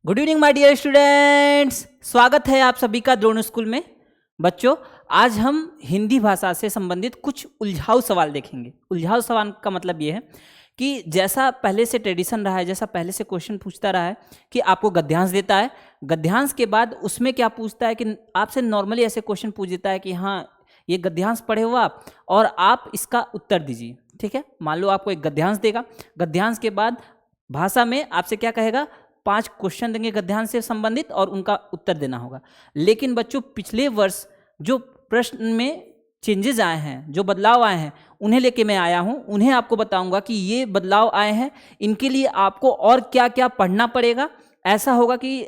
Good evening my dear students, स्वागत है आप सभी का द्रोण स्कूल में। बच्चों, आज हम हिंदी भाषा से संबंधित कुछ उलझाऊ सवाल देखेंगे। उलझाऊ सवाल का मतलब ये है कि जैसा पहले से ट्रेडिशन रहा है, जैसा पहले से क्वेश्चन पूछता रहा है कि आपको गद्यांश देता है, गद्यांश के बाद उसमें क्या पूछता है कि आपसे नॉर्मली ऐसे क्वेश्चन पूछ देता है कि हाँ ये गद्यांश पढ़े हो आप और आप इसका उत्तर दीजिए। ठीक है, मान लो आपको एक गद्यांश देगा, गद्यांश के बाद भाषा में आपसे क्या कहेगा, 5 क्वेश्चन देंगे गद्यांश से संबंधित और उनका उत्तर देना होगा। लेकिन बच्चों, पिछले वर्ष जो प्रश्न में चेंजेस आए हैं, जो बदलाव आए हैं, उन्हें लेके मैं आया हूं, उन्हें आपको बताऊंगा कि ये बदलाव आए हैं, इनके लिए आपको और क्या क्या पढ़ना पड़ेगा। ऐसा होगा कि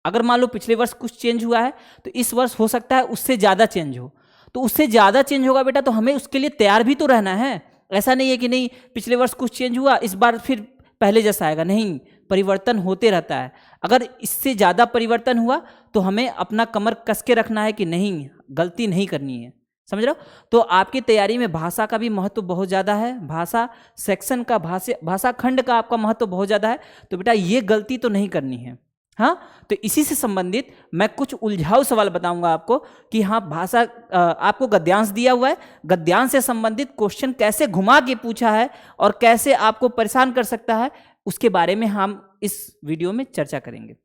अगर मान लो पिछले वर्ष कुछ चेंज हुआ है तो इस वर्ष हो सकता है उससे ज़्यादा चेंज हो, तो उससे ज़्यादा चेंज होगा बेटा, तो हमें उसके लिए तैयार भी तो रहना है। ऐसा नहीं है कि नहीं पिछले वर्ष कुछ चेंज हुआ इस बार फिर पहले जैसा आएगा, नहीं, परिवर्तन होते रहता है। अगर इससे ज़्यादा परिवर्तन हुआ तो हमें अपना कमर कस के रखना है कि नहीं, गलती नहीं करनी है। समझ रहे हो? तो आपकी तैयारी में भाषा का भी महत्व बहुत ज़्यादा है, भाषा सेक्शन का, भाषा खंड का आपका महत्व बहुत ज़्यादा है। तो बेटा ये गलती तो नहीं करनी है। हाँ, तो इसी से संबंधित मैं कुछ उलझाऊ सवाल बताऊंगा आपको कि हाँ भाषा, आपको गद्यांश दिया हुआ है, गद्यांश से संबंधित क्वेश्चन कैसे घुमा के पूछा है और कैसे आपको परेशान कर सकता है, उसके बारे में हम इस वीडियो में चर्चा करेंगे।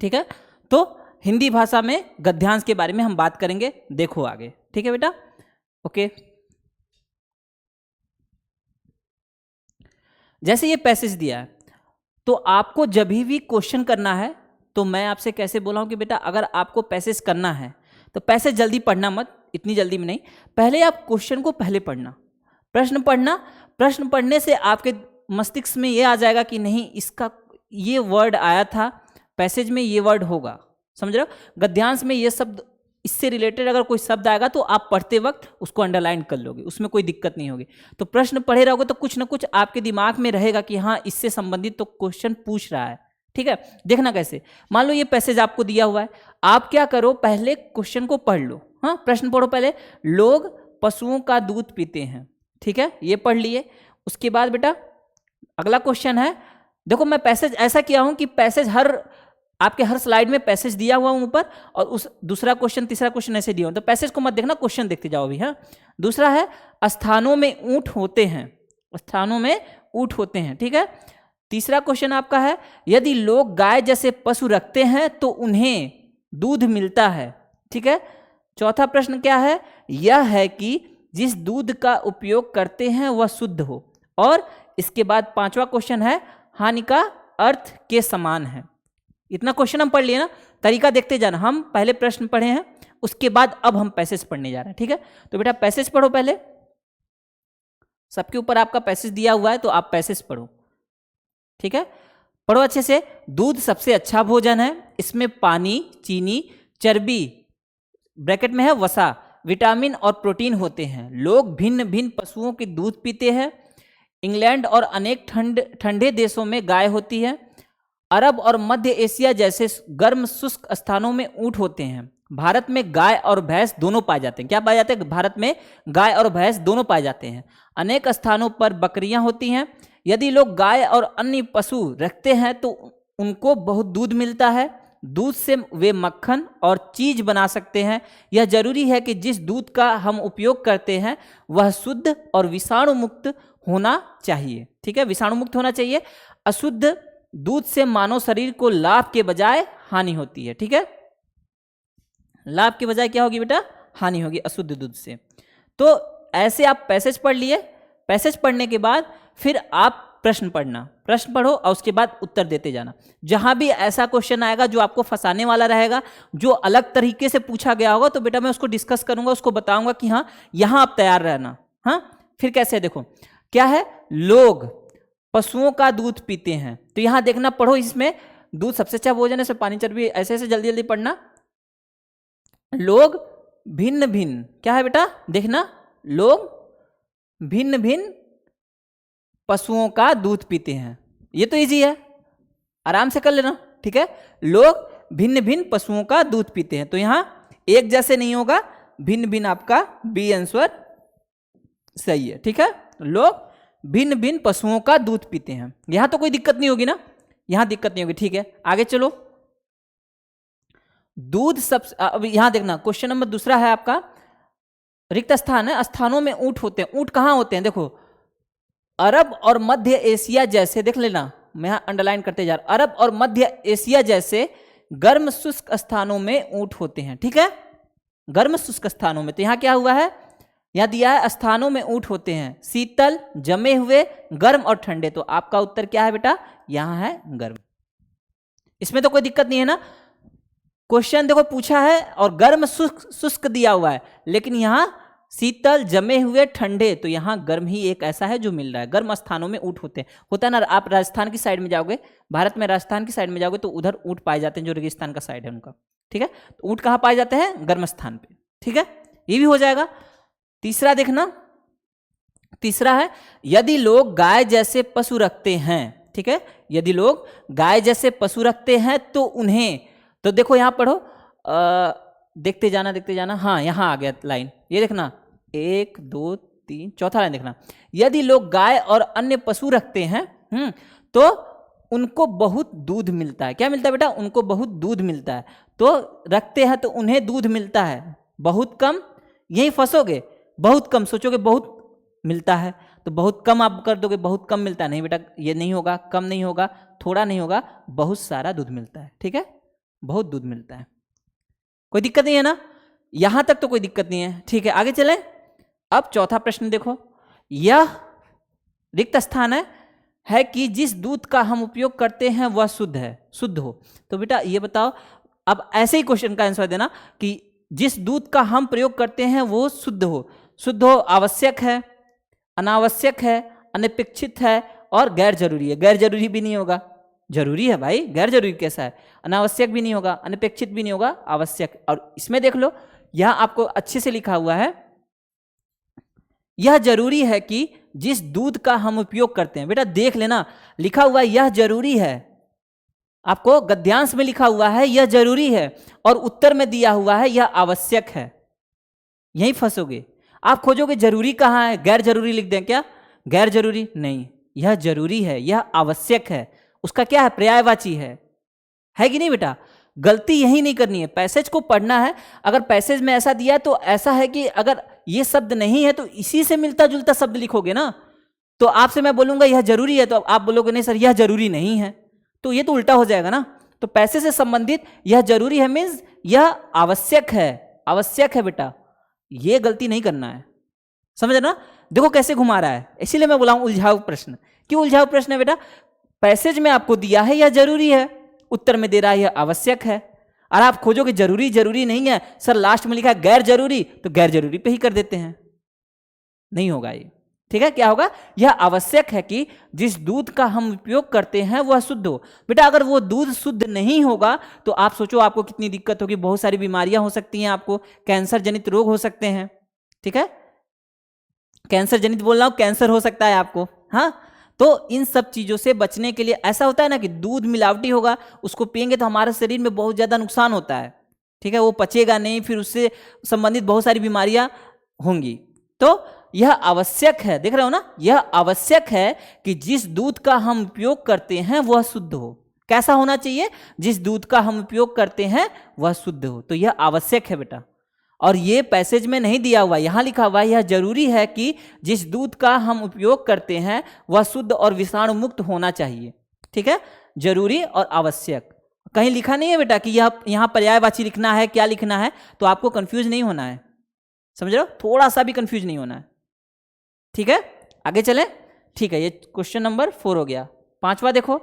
ठीक है, तो हिंदी भाषा में गद्यांश के बारे में हम बात करेंगे, देखो आगे। ठीक है बेटा, ओके। जैसे ये पैसेज दिया है तो आपको जब भी क्वेश्चन करना है, तो मैं आपसे कैसे बोला हूं कि बेटा अगर आपको पैसेज करना है तो पैसेज जल्दी पढ़ना मत, इतनी जल्दी में नहीं, पहले आप क्वेश्चन को पहले पढ़ना, प्रश्न पढ़ना। प्रश्न पढ़ने से आपके मस्तिष्क में ये आ जाएगा कि नहीं इसका ये वर्ड आया था, पैसेज में ये वर्ड होगा। समझ रहे हो? गद्यांश में ये शब्द, इससे रिलेटेड अगर कोई शब्द आएगा तो आप पढ़ते वक्त उसको अंडरलाइन कर लोगे, उसमें कोई दिक्कत नहीं होगी। तो प्रश्न पढ़े रहोगे तो कुछ ना कुछ आपके दिमाग में रहेगा कि हाँ इससे संबंधित तो क्वेश्चन पूछ रहा है। ठीक है, देखना कैसे, मान लो ये पैसेज आपको दिया हुआ है, आप क्या करो, पहले क्वेश्चन को पढ़ लो। हाँ, प्रश्न पढ़ो पहले, लोग पशुओं का दूध पीते हैं। ठीक है, ये पढ़ लिए। उसके बाद बेटा अगला क्वेश्चन है, देखो मैं पैसेज ऐसा किया हूं कि पैसेज आपके हर स्लाइड में पैसेज दिया हुआ हूं ऊपर, और उस दूसरा क्वेश्चन तीसरा क्वेश्चन ऐसे दिया हूं, तो पैसेज को मत देखना, क्वेश्चन देखते जाओ अभी। हाँ, दूसरा है स्थानों में ऊंट होते हैं, स्थानों में ऊंट होते हैं। ठीक है, तीसरा क्वेश्चन आपका है, यदि लोग गाय जैसे पशु रखते हैं तो उन्हें दूध मिलता है। ठीक है, चौथा प्रश्न क्या है, यह है कि जिस दूध का उपयोग करते हैं वह शुद्ध हो। और इसके बाद पांचवा क्वेश्चन है, हानि का अर्थ के समान है। इतना क्वेश्चन हम पढ़ लिए ना, तरीका देखते जाना। हम पहले प्रश्न पढ़े हैं, उसके बाद अब हम पैसेज पढ़ने जा रहे हैं। ठीक है, तो बेटा पैसेज पढ़ो पहले, सबके ऊपर आपका पैसेज दिया हुआ है तो आप पैसेज पढ़ो। ठीक है, पढ़ो अच्छे से। दूध सबसे अच्छा भोजन है, इसमें पानी, चीनी, चर्बी, ब्रैकेट में है वसा, विटामिन और प्रोटीन होते हैं। लोग भिन्न भिन्न पशुओं के दूध पीते हैं। इंग्लैंड और अनेक ठंडे देशों में गाय होती है। अरब और मध्य एशिया जैसे गर्म शुष्क स्थानों में ऊंट होते हैं। भारत में गाय और भैंस दोनों पाए जाते हैं। क्या पाए जाते हैं? भारत में गाय और भैंस दोनों पाए जाते हैं। अनेक स्थानों पर बकरियां होती हैं। यदि लोग गाय और अन्य पशु रखते हैं तो उनको बहुत दूध मिलता है। दूध से वे मक्खन और चीज बना सकते हैं। यह जरूरी है कि जिस दूध का हम उपयोग करते हैं वह शुद्ध और विषाणु मुक्त होना चाहिए। ठीक है, विषाणु मुक्त होना चाहिए। अशुद्ध दूध से मानव शरीर को लाभ के बजाय हानि होती है। ठीक है, लाभ के बजाय क्या होगी बेटा? हानि होगी अशुद्ध दूध से। तो ऐसे आप पैसेज पढ़ लिए। पैसेज पढ़ने के बाद फिर आप प्रश्न पढ़ना, प्रश्न पढ़ो और उसके बाद उत्तर देते जाना। जहां भी ऐसा क्वेश्चन आएगा जो आपको फंसाने वाला रहेगा, जो अलग तरीके से पूछा गया होगा, तो बेटा मैं उसको डिस्कस करूंगा, उसको बताऊंगा कि हाँ यहां आप तैयार रहना। हाँ, फिर कैसे, देखो क्या है, लोग पशुओं का दूध पीते हैं, तो यहां देखना, पढ़ो, इसमें दूध सबसे अच्छा भोजन है, इसमें पानी, चर्बी, ऐसे ऐसे जल्दी जल्दी पढ़ना। लोग भिन्न भिन्न, क्या है बेटा? देखना, लोग भिन्न भिन्न पशुओं का दूध पीते हैं। ये तो इजी है, आराम से कर लेना। ठीक है, लोग भिन्न भिन्न पशुओं का दूध पीते हैं, तो यहां एक जैसे नहीं होगा, भिन्न भिन्न आपका बी आंसर सही है। ठीक है, लोग भिन्न भिन्न पशुओं का दूध पीते हैं, यहां तो कोई दिक्कत नहीं होगी ना, यहां दिक्कत नहीं होगी, ठीक है। आगे चलो, दूध सब, अब यहां देखना क्वेश्चन नंबर दूसरा है आपका, रिक्त स्थान है, स्थानों में ऊंट होते हैं। ऊंट कहां होते हैं? देखो, अरब और मध्य एशिया जैसे, देख लेना मैं यहां अंडरलाइन करते जा रहा हूं, अरब और मध्य एशिया जैसे गर्म शुष्क स्थानों में ऊंट होते हैं, ठीक है, गर्म शुष्क स्थानों में। तो यहां क्या हुआ है, यहां दिया है स्थानों में ऊंट होते हैं, शीतल, जमे हुए, गर्म और ठंडे। तो आपका उत्तर क्या है बेटा? यहां है गर्म। इसमें तो कोई दिक्कत नहीं है ना, क्वेश्चन देखो पूछा है और गर्म शुष्क दिया हुआ है, लेकिन यहां शीतल, जमे हुए, ठंडे, तो यहां गर्म ही एक ऐसा है जो मिल रहा है। गर्म स्थानों में ऊंट होते हैं, होता है ना, आप राजस्थान की साइड में जाओगे, भारत में राजस्थान की साइड में जाओगे तो उधर ऊंट पाए जाते हैं, जो रेगिस्तान का साइड है उनका, ठीक है। तो ऊंट कहां पाए जाते हैं? गर्म स्थान पे, ठीक है, ये भी हो जाएगा। तीसरा देखना, तीसरा है, यदि लोग गाय जैसे पशु रखते हैं, ठीक है, यदि लोग गाय जैसे पशु रखते हैं तो उन्हें, तो देखो यहां पढ़ो, देखते जाना, हाँ यहां आ गया लाइन, ये देखना 1 2 3, चौथा लाइन देखना, यदि लोग गाय और अन्य पशु रखते हैं तो उनको बहुत दूध मिलता है। क्या मिलता है बेटा? उनको बहुत दूध मिलता है। तो रखते हैं तो उन्हें दूध मिलता है, बहुत कम, यही फंसोगे, बहुत कम सोचोगे बहुत मिलता है, तो बहुत कम आप कर दोगे, बहुत कम मिलता है, नहीं बेटा ये नहीं होगा, कम नहीं होगा, थोड़ा नहीं होगा, बहुत सारा दूध मिलता है, ठीक है, बहुत दूध मिलता है। कोई दिक्कत नहीं है ना, यहां तक तो कोई दिक्कत नहीं है, ठीक है। आगे चलें, अब चौथा प्रश्न देखो, यह रिक्त स्थान है कि जिस दूध का हम उपयोग करते हैं वह शुद्ध है, शुद्ध हो। तो बेटा ये बताओ, अब ऐसे ही क्वेश्चन का आंसर देना कि जिस दूध का हम प्रयोग करते हैं वो शुद्ध हो। शुद्ध हो आवश्यक है, अनावश्यक है, अनपेक्षित है और गैर जरूरी है। गैर जरूरी भी नहीं होगा, जरूरी है भाई, गैर जरूरी कैसा है? अनावश्यक भी नहीं होगा, अनपेक्षित भी नहीं होगा, आवश्यक। और इसमें देख लो, यहां आपको अच्छे से लिखा हुआ है, यह जरूरी है कि जिस दूध का हम उपयोग करते हैं। बेटा देख लेना, लिखा हुआ है यह जरूरी है, आपको गद्यांश में लिखा हुआ है यह जरूरी है, और उत्तर में दिया हुआ है यह आवश्यक है। यहीं फंसोगे आप, खोजोगे जरूरी कहाँ है, गैर जरूरी लिख दें क्या? गैर जरूरी नहीं, यह जरूरी है, यह आवश्यक है, उसका क्या है? पर्यायवाची है कि नहीं बेटा? गलती यही नहीं करनी है, पैसेज को पढ़ना है। अगर पैसेज में ऐसा दिया है तो ऐसा है कि अगर ये शब्द नहीं है तो इसी से मिलता जुलता शब्द लिखोगे ना। तो आपसे मैं बोलूंगा यह जरूरी है, तो आप बोलोगे नहीं सर यह जरूरी नहीं है, तो ये तो उल्टा हो जाएगा ना। तो पैसे से संबंधित यह जरूरी है मीन्स यह आवश्यक है, आवश्यक है बेटा, ये गलती नहीं करना है, समझ ना। देखो कैसे घुमा रहा है, इसीलिए मैं बोला हूं उलझाऊ प्रश्न। क्यों उलझाऊ प्रश्न है बेटा? पैसेज में आपको दिया है यह जरूरी है, उत्तर में दे रहा है यह आवश्यक है, और आप खोजोगे जरूरी जरूरी नहीं है, सर लास्ट में लिखा है गैर जरूरी, तो गैर जरूरी पे ही कर देते हैं, नहीं होगा ये, ठीक है। क्या होगा? यह आवश्यक है कि जिस दूध का हम उपयोग करते हैं वह शुद्ध हो। बेटा अगर वो दूध शुद्ध नहीं होगा तो आप सोचो आपको कितनी दिक्कत होगी, बहुत सारी बीमारियां हो सकती हैं, आपको कैंसर जनित रोग हो सकते हैं, ठीक है, कैंसर जनित बोल रहा हूं, कैंसर हो सकता है आपको, हाँ। तो इन सब चीजों से बचने के लिए ऐसा होता है ना कि दूध मिलावटी होगा, उसको पियेंगे तो हमारे शरीर में बहुत ज्यादा नुकसान होता है, ठीक है, वो पचेगा नहीं, फिर उससे संबंधित बहुत सारी बीमारियां होंगी। तो यह आवश्यक है, देख रहे हो ना, यह आवश्यक है कि जिस दूध का हम उपयोग करते हैं वह शुद्ध हो। कैसा होना चाहिए? जिस दूध का हम उपयोग करते हैं वह शुद्ध हो, तो यह आवश्यक है बेटा। और ये पैसेज में नहीं दिया हुआ, यहां लिखा हुआ है यह जरूरी है कि जिस दूध का हम उपयोग करते हैं वह शुद्ध और विषाणु मुक्त होना चाहिए, ठीक है, जरूरी और आवश्यक। कहीं लिखा नहीं है बेटा कि यह यहां पर्यायवाची लिखना है, क्या लिखना है, तो आपको कंफ्यूज नहीं होना है, समझ रहे हो, थोड़ा सा भी कंफ्यूज नहीं होना है, ठीक है। आगे चलें, ठीक है, ये क्वेश्चन नंबर 4 हो गया। पांचवा देखो,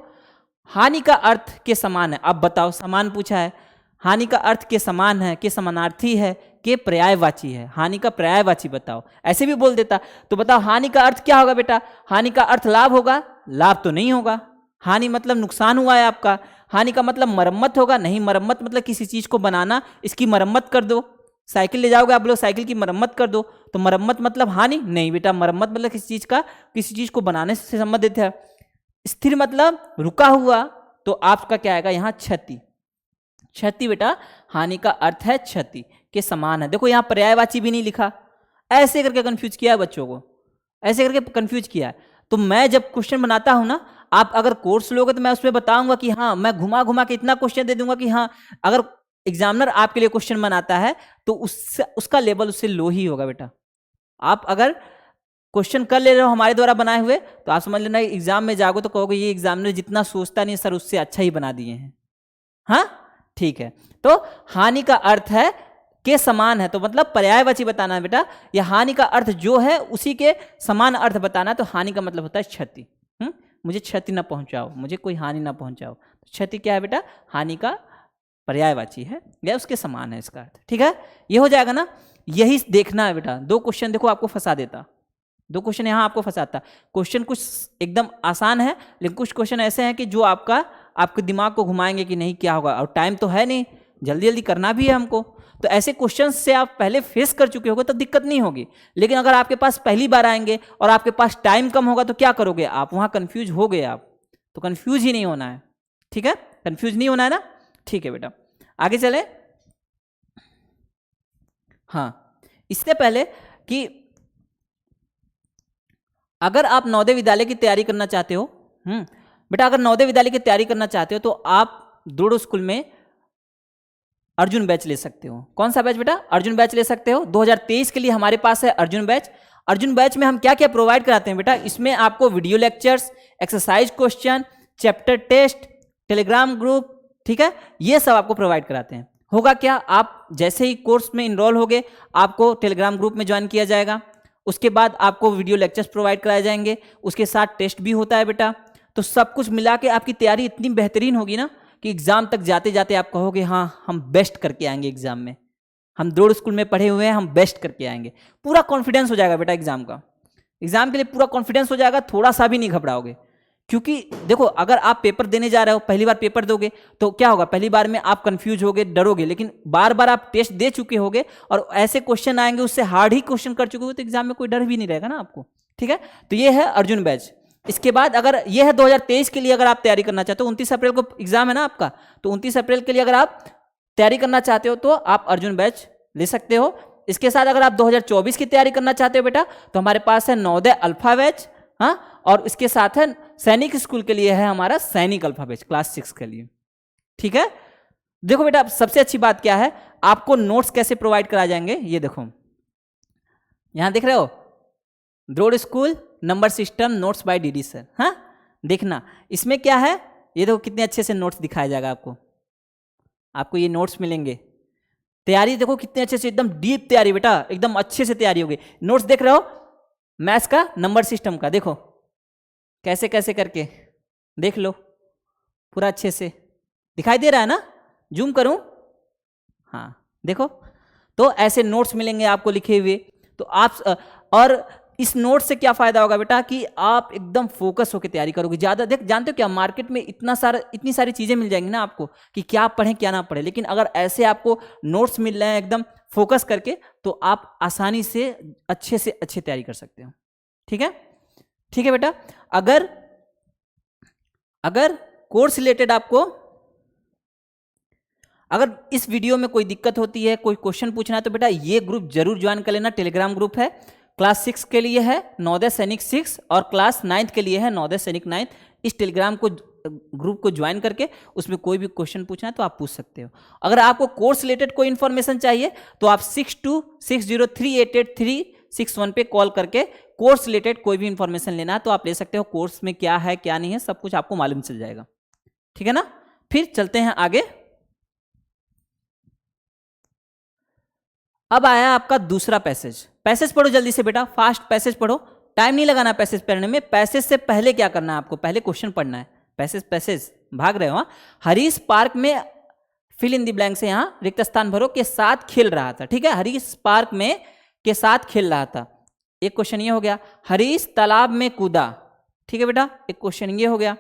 हानि का अर्थ के समान है। अब बताओ, समान पूछा है, हानि का अर्थ के समान है, के समानार्थी है, के पर्यायवाची है। हानि का पर्यायवाची बताओ, ऐसे भी बोल देता तो बताओ हानि का अर्थ क्या होगा बेटा? हानि का अर्थ लाभ होगा? लाभ तो नहीं होगा। हानि मतलब नुकसान हुआ है आपका। हानि का मतलब मरम्मत होगा? नहीं, मरम्मत मतलब किसी चीज को बनाना, इसकी मरम्मत कर दो। साइकिल ले जाओगे आप लोग, साइकिल की मरम्मत कर दो, तो मरम्मत मतलब हानि? नहीं बेटा, मरम्मत मतलब किसी चीज को बनाने से संबंधित है। स्थिर मतलब रुका हुआ, तो आपका क्या आएगा यहाँ? क्षति। क्षति बेटा, हानि का अर्थ है क्षति, के समान है। देखो यहाँ पर्यायवाची भी नहीं लिखा, ऐसे करके कंफ्यूज किया है बच्चों को, ऐसे करके कंफ्यूज किया है। तो मैं जब क्वेश्चन बनाता हूं ना, आप अगर कोर्स लोगे तो मैं उसमें बताऊंगा कि हाँ, मैं घुमा घुमा के इतना क्वेश्चन दे दूंगा कि हाँ, अगर एग्जामिनर आपके लिए क्वेश्चन बनाता है तो उसका लेवल उससे लो ही होगा बेटा। आप अगर क्वेश्चन कर ले रहे हो हमारे द्वारा बनाए हुए तो आप समझ लेना एग्जाम में जाओगे तो कहोगे ये एग्जामिनर जितना सोचता नहीं सर उससे अच्छा ही बना दिए हैं। हाँ, ठीक है। तो हानि का अर्थ है के समान है, तो मतलब पर्यायवाची बताना है बेटा। या हानि का अर्थ जो है उसी के समान अर्थ बताना है। तो हानि का मतलब होता है क्षति। मुझे क्षति ना पहुंचाओ, मुझे कोई हानि ना पहुंचाओ। तो क्षति क्या है बेटा? हानि का पर्यायवाची है या उसके समान है इसका अर्थ। ठीक है, ये हो जाएगा ना। यही देखना है बेटा। दो क्वेश्चन देखो आपको फंसा देता, दो क्वेश्चन यहाँ आपको फंसाता। क्वेश्चन कुछ एकदम आसान है लेकिन कुछ क्वेश्चन ऐसे हैं कि जो आपके दिमाग को घुमाएंगे कि नहीं क्या होगा, और टाइम तो है नहीं, जल्दी जल्दी करना भी है हमको। तो ऐसे क्वेश्चन से आप पहले फेस कर चुके होगे तो दिक्कत नहीं होगी। लेकिन अगर आपके पास पहली बार आएंगे और आपके पास टाइम कम होगा तो क्या करोगे आप? वहां कंफ्यूज हो गए आप। तो कंफ्यूज ही नहीं होना है, ठीक है? कंफ्यूज नहीं होना है ना, ठीक है बेटा। आगे चले। हाँ, इससे पहले कि अगर आप नवोदय विद्यालय की तैयारी करना चाहते हो, बेटा अगर नवोदय विद्यालय की तैयारी करना चाहते हो तो आप द्रोड़ स्कूल में अर्जुन बैच ले सकते हो। कौन सा बैच बेटा? अर्जुन बैच ले सकते हो। 2023 के लिए हमारे पास है अर्जुन बैच। अर्जुन बैच में हम क्या क्या प्रोवाइड कराते हैं बेटा? इसमें आपको video lectures, exercise question, chapter test, Telegram group, ठीक है, ये सब आपको प्रोवाइड कराते हैं। होगा क्या, आप जैसे ही कोर्स में इनरोल होगे आपको टेलीग्राम ग्रुप में ज्वाइन किया जाएगा। उसके बाद आपको वीडियो लेक्चर्स प्रोवाइड कराए जाएंगे, उसके साथ टेस्ट भी होता है बेटा। तो सब कुछ मिला के आपकी तैयारी इतनी बेहतरीन होगी ना कि एग्जाम तक जाते जाते आप कहोगे हाँ हम बेस्ट करके आएंगे एग्जाम में, हम द्रोड़ स्कूल में पढ़े हुए हैं, हम बेस्ट करके आएंगे। पूरा कॉन्फिडेंस हो जाएगा बेटा एग्जाम का। एग्जाम के लिए पूरा कॉन्फिडेंस हो जाएगा, थोड़ा सा भी नहीं घबराओगे। क्योंकि देखो अगर आप पेपर देने जा रहे हो, पहली बार पेपर दोगे तो क्या होगा, पहली बार में आप कंफ्यूज होगे, डरोगे, लेकिन बार बार आप टेस्ट दे चुके होगे और ऐसे क्वेश्चन आएंगे उससे हार्ड ही क्वेश्चन कर चुके हो तो एग्जाम में कोई डर भी नहीं रहेगा ना आपको। ठीक है, तो ये है अर्जुन बैच। इसके बाद अगर ये है 2023 के लिए अगर आप तैयारी करना चाहते हो, 29 अप्रैल को एग्जाम है ना आपका, तो 29 अप्रैल के लिए अगर आप तैयारी करना चाहते हो तो आप अर्जुन बैच ले सकते हो। इसके साथ अगर आप 2024 की तैयारी करना चाहते हो बेटा तो हमारे पास है नवोदय अल्फा बैच, हाँ, और इसके साथ है सैनिक स्कूल के लिए है हमारा सैनिक अल्फा बैच क्लास 6 के लिए। ठीक है, देखो बेटा सबसे अच्छी बात क्या है, आपको नोट्स कैसे प्रोवाइड कराए जाएंगे ये देखो, यहां देख रहे हो, द्रोड़ school number system notes by DD sir. हाँ, देखना इसमें क्या है, ये देखो कितने अच्छे से नोट्स दिखाया जाएगा आपको ये नोट्स मिलेंगे। तैयारी देखो कितने अच्छे से, एकदम डीप तैयारी बेटा, एकदम अच्छे से तैयारी होगी। नोट्स देख रहे हो मैथ्स का, नंबर सिस्टम का, देखो कैसे कैसे करके देख लो, पूरा अच्छे से दिखाई दे रहा है ना, जूम करूं, हाँ देखो, तो ऐसे नोट्स मिलेंगे आपको लिखे हुए। तो आप और इस नोट से क्या फायदा होगा बेटा कि आप एकदम फोकस होकर तैयारी करोगे। ज्यादा देख, जानते हो क्या, मार्केट में इतनी सारी चीजें मिल जाएंगी ना आपको कि क्या पढ़ें क्या ना पढ़ें, लेकिन अगर ऐसे आपको नोट्स मिल रहे हैं एकदम फोकस करके तो आप आसानी से अच्छे तैयारी कर सकते हो। ठीक है, ठीक है बेटा। अगर कोर्स रिलेटेड आपको अगर इस वीडियो में कोई दिक्कत होती है, कोई क्वेश्चन पूछना है तो बेटा ये ग्रुप जरूर ज्वाइन कर लेना। टेलीग्राम ग्रुप है, क्लास 6 के लिए है नवोदय सैनिक 6 और क्लास 9 के लिए है नवोदय सैनिक 9। इस टेलीग्राम ग्रुप को ज्वाइन करके उसमें कोई भी क्वेश्चन पूछना है तो आप पूछ सकते हो। अगर आपको कोर्स रिलेटेड कोई इन्फॉर्मेशन चाहिए तो आप 6260388361 पे कॉल करके कोर्स रिलेटेड कोई भी इंफॉर्मेशन लेना है तो आप ले सकते हो। कोर्स में क्या है क्या नहीं है सब कुछ आपको मालूम चल जाएगा। ठीक है ना, फिर चलते हैं आगे। अब आया आपका दूसरा पैसेज पढ़ो जल्दी से बेटा, फास्ट पैसेज पढ़ो, टाइम नहीं लगाना पैसेज पढ़ने में। पैसेज से पहले क्या करना है आपको, पहले क्वेश्चन पढ़ना है। पैसेज भाग रहे हो। हरीश पार्क में फिल इन द ब्लैंक से यहाँ रिक्त स्थान भरो के साथ खेल रहा था। ठीक है, हरीश पार्क में के साथ खेल रहा था, एक क्वेश्चन ये हो गया। हरीश तालाब में कूदा, ठीक है बेटा, एक क्वेश्चन ये हो गया।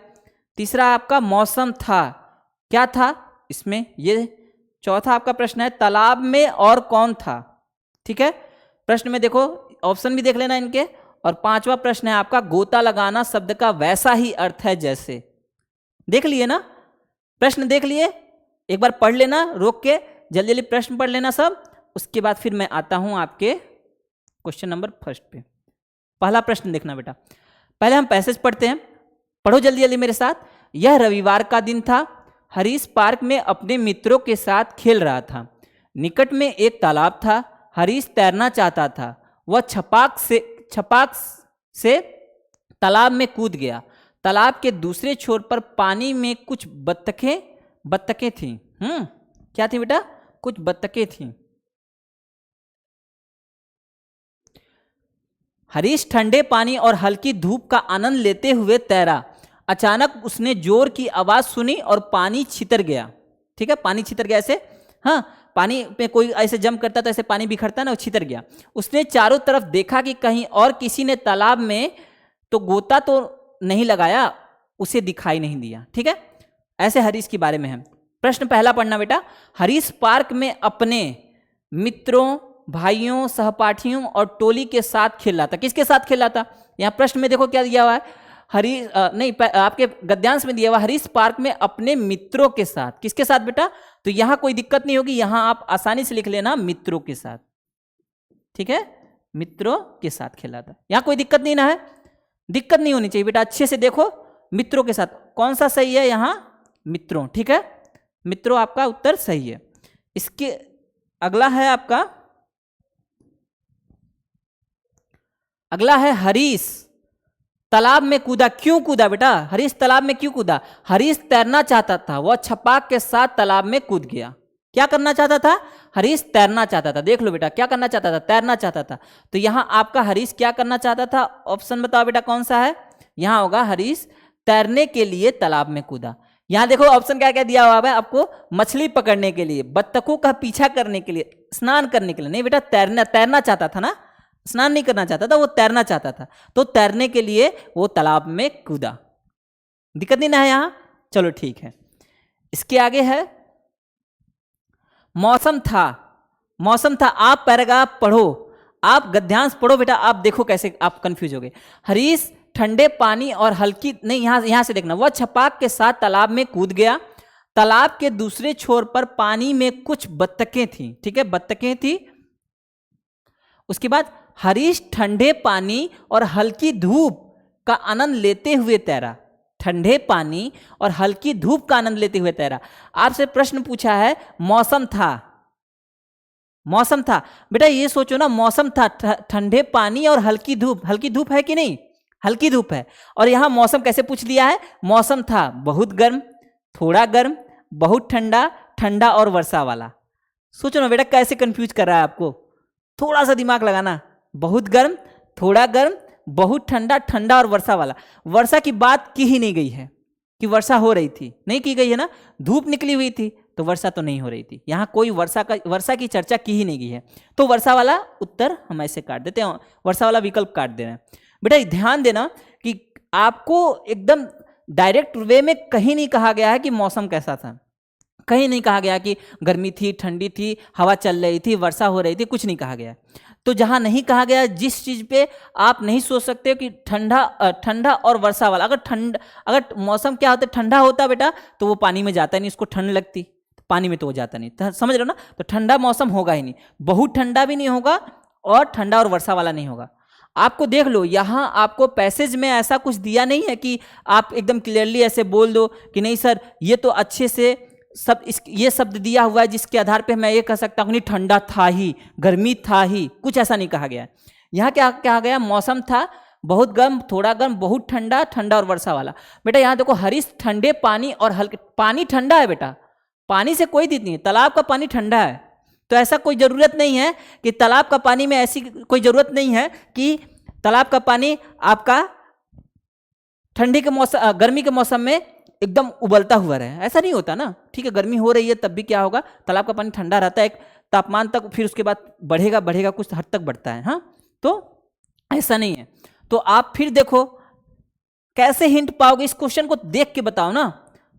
तीसरा आपका मौसम था, क्या था इसमें, ये चौथा आपका प्रश्न है तालाब में और कौन था। ठीक है, प्रश्न में देखो ऑप्शन भी देख लेना इनके। और पांचवा प्रश्न है आपका गोता लगाना शब्द का वैसा ही अर्थ है जैसे। देख लिए ना, प्रश्न देख लिए, एक बार पढ़ लेना रोक के, जल्दी जल्दी प्रश्न पढ़ लेना सब। उसके बाद फिर मैं आता हूं आपके क्वेश्चन नंबर फर्स्ट पे। पहला प्रश्न देखना बेटा, पहले हम पैसेज पढ़ते हैं, पढ़ो जल्दी जल्दी मेरे साथ। यह रविवार का दिन था। हरीश पार्क में अपने मित्रों के साथ खेल रहा था। निकट में एक तालाब था। हरीश तैरना चाहता था। वह छपाक से तालाब में कूद गया। तालाब के दूसरे छोर पर पानी में कुछ बत्तखें थीं। क्या थी बेटा? कुछ बत्तखें थीं। हरीश ठंडे पानी और हल्की धूप का आनंद लेते हुए तैरा। अचानक उसने जोर की आवाज सुनी और पानी छितर गया। ठीक है, पानी छितर गया ऐसे। हाँ, पानी में कोई ऐसे जंप करता तो ऐसे पानी बिखरता ना, वो छितर गया। उसने चारों तरफ देखा कि कहीं और किसी ने तालाब में तो गोता तो नहीं लगाया, उसे दिखाई नहीं दिया। ठीक है, ऐसे हरीश के बारे में है। प्रश्न पहला पढ़ना बेटा। हरीश पार्क में अपने मित्रों, भाइयों, सहपाठियों और टोली के साथ खेल रहा था। किसके साथ खेल रहा था? यहाँ प्रश्न में देखो क्या दिया हुआ है, आपके गद्यांश में दिया हुआ हरीश पार्क में अपने मित्रों के साथ। किसके साथ बेटा? तो यहां कोई दिक्कत नहीं होगी, यहां आप आसानी से लिख लेना मित्रों के साथ। ठीक है, मित्रों के साथ खेल रहा था, यहां कोई दिक्कत नहीं ना है, दिक्कत नहीं होनी चाहिए बेटा। अच्छे से देखो, मित्रों के साथ कौन सा सही है? यहां मित्रों। ठीक है, मित्रों आपका उत्तर सही है। इसके अगला है आपका, अगला है हरीश तालाब में कूदा। क्यों कूदा बेटा? हरीश तालाब में क्यों कूदा? हरीश तैरना चाहता था। वह छपाक के साथ तालाब में कूद गया। क्या करना चाहता था? हरीश तैरना चाहता था। देख लो बेटा, क्या करना चाहता था? तैरना चाहता था। तो यहां आपका हरीश क्या करना चाहता था? ऑप्शन बताओ बेटा कौन सा है? यहां होगा हरीश तैरने के लिए तालाब में कूदा। यहां देखो ऑप्शन क्या क्या दिया हुआ है आपको, मछली पकड़ने के लिए, बत्तखों का पीछा करने के लिए, स्नान करने के लिए। नहीं बेटा, तैरना चाहता था ना, स्नान नहीं करना चाहता था, वो तैरना चाहता था। तो तैरने के लिए वो तालाब में कूदा। दिक्कत नहीं ना है यहां? चलो ठीक है। इसके आगे है मौसम था। मौसम था, आप पैराग्राफ पढ़ो, आप गद्यांश पढ़ो बेटा। आप देखो कैसे आप कंफ्यूज हो गए। हरीश ठंडे पानी और हल्की, नहीं यहां से देखना, वह छपाक के साथ तालाब में कूद गया। तालाब के दूसरे छोर पर पानी में कुछ बत्तखें थी। ठीक है, बत्तखें थी। उसके बाद हरीश ठंडे पानी और हल्की धूप का आनंद लेते हुए तैरा। ठंडे पानी और हल्की धूप का आनंद लेते हुए तैरा। आपसे प्रश्न पूछा है, मौसम था। मौसम था बेटा, ये सोचो ना, मौसम था, ठंडे पानी और हल्की धूप। हल्की धूप है कि नहीं? हल्की धूप है। और यहां मौसम कैसे पूछ लिया है? मौसम था बहुत गर्म, थोड़ा गर्म, बहुत ठंडा, ठंडा और वर्षा वाला। सोचो ना बेटा, कैसे कंफ्यूज कर रहा है आपको, थोड़ा सा दिमाग लगाना। बहुत गर्म, थोड़ा गर्म, बहुत ठंडा, ठंडा और वर्षा वाला। वर्षा की बात की ही नहीं गई है कि वर्षा हो रही थी, नहीं की गई है ना। धूप निकली हुई थी तो वर्षा तो नहीं हो रही थी। यहां कोई वर्षा की चर्चा की ही नहीं गई है। तो वर्षा वाला उत्तर हम ऐसे काट देते हैं, वर्षा वाला विकल्प काट दे रहे हैं। बेटा ध्यान देना कि आपको एकदम डायरेक्ट वे में कहीं नहीं कहा गया है कि मौसम कैसा था। कहीं नहीं कहा गया कि गर्मी थी, ठंडी थी, हवा चल रही थी, वर्षा हो रही थी, कुछ नहीं कहा गया। तो जहां नहीं कहा गया, जिस चीज पे आप नहीं सोच सकते हो कि ठंडा और वर्षा वाला, अगर मौसम क्या होता है, ठंडा होता बेटा तो वो पानी में जाता नहीं, उसको ठंड लगती, पानी में तो वो जाता नहीं। तो समझ रहे हो ना? तो ठंडा मौसम होगा ही नहीं, बहुत ठंडा भी नहीं होगा और ठंडा और वर्षा वाला नहीं होगा। आपको देख लो, यहाँ आपको पैसेज में ऐसा कुछ दिया नहीं है कि आप एकदम क्लियरली ऐसे बोल दो कि नहीं सर ये तो अच्छे से सब ये शब्द दिया हुआ है जिसके आधार पे मैं ये कह सकता हूँ नहीं ठंडा था ही, गर्मी था ही, कुछ ऐसा नहीं कहा गया। यहाँ क्या कहा गया? मौसम था बहुत गर्म, थोड़ा गर्म, बहुत ठंडा, ठंडा और वर्षा वाला। बेटा यहाँ देखो, हरीश ठंडे पानी और हल्के, पानी ठंडा है बेटा, पानी से कोई दिक्कत नहीं है, तालाब का पानी ठंडा है। तो ऐसा कोई ज़रूरत नहीं है कि तालाब का पानी में, ऐसी कोई ज़रूरत नहीं है कि तालाब का पानी आपका ठंडी के मौसम, गर्मी के मौसम में एकदम उबलता हुआ रहे, ऐसा नहीं होता ना। ठीक है, गर्मी हो रही है तब भी क्या होगा, तालाब का पानी ठंडा रहता है एक तापमान तक, फिर उसके बाद बढ़ेगा कुछ हद तक बढ़ता है। हाँ, तो ऐसा नहीं है। तो आप फिर देखो कैसे हिंट पाओगे, इस क्वेश्चन को देख के बताओ ना।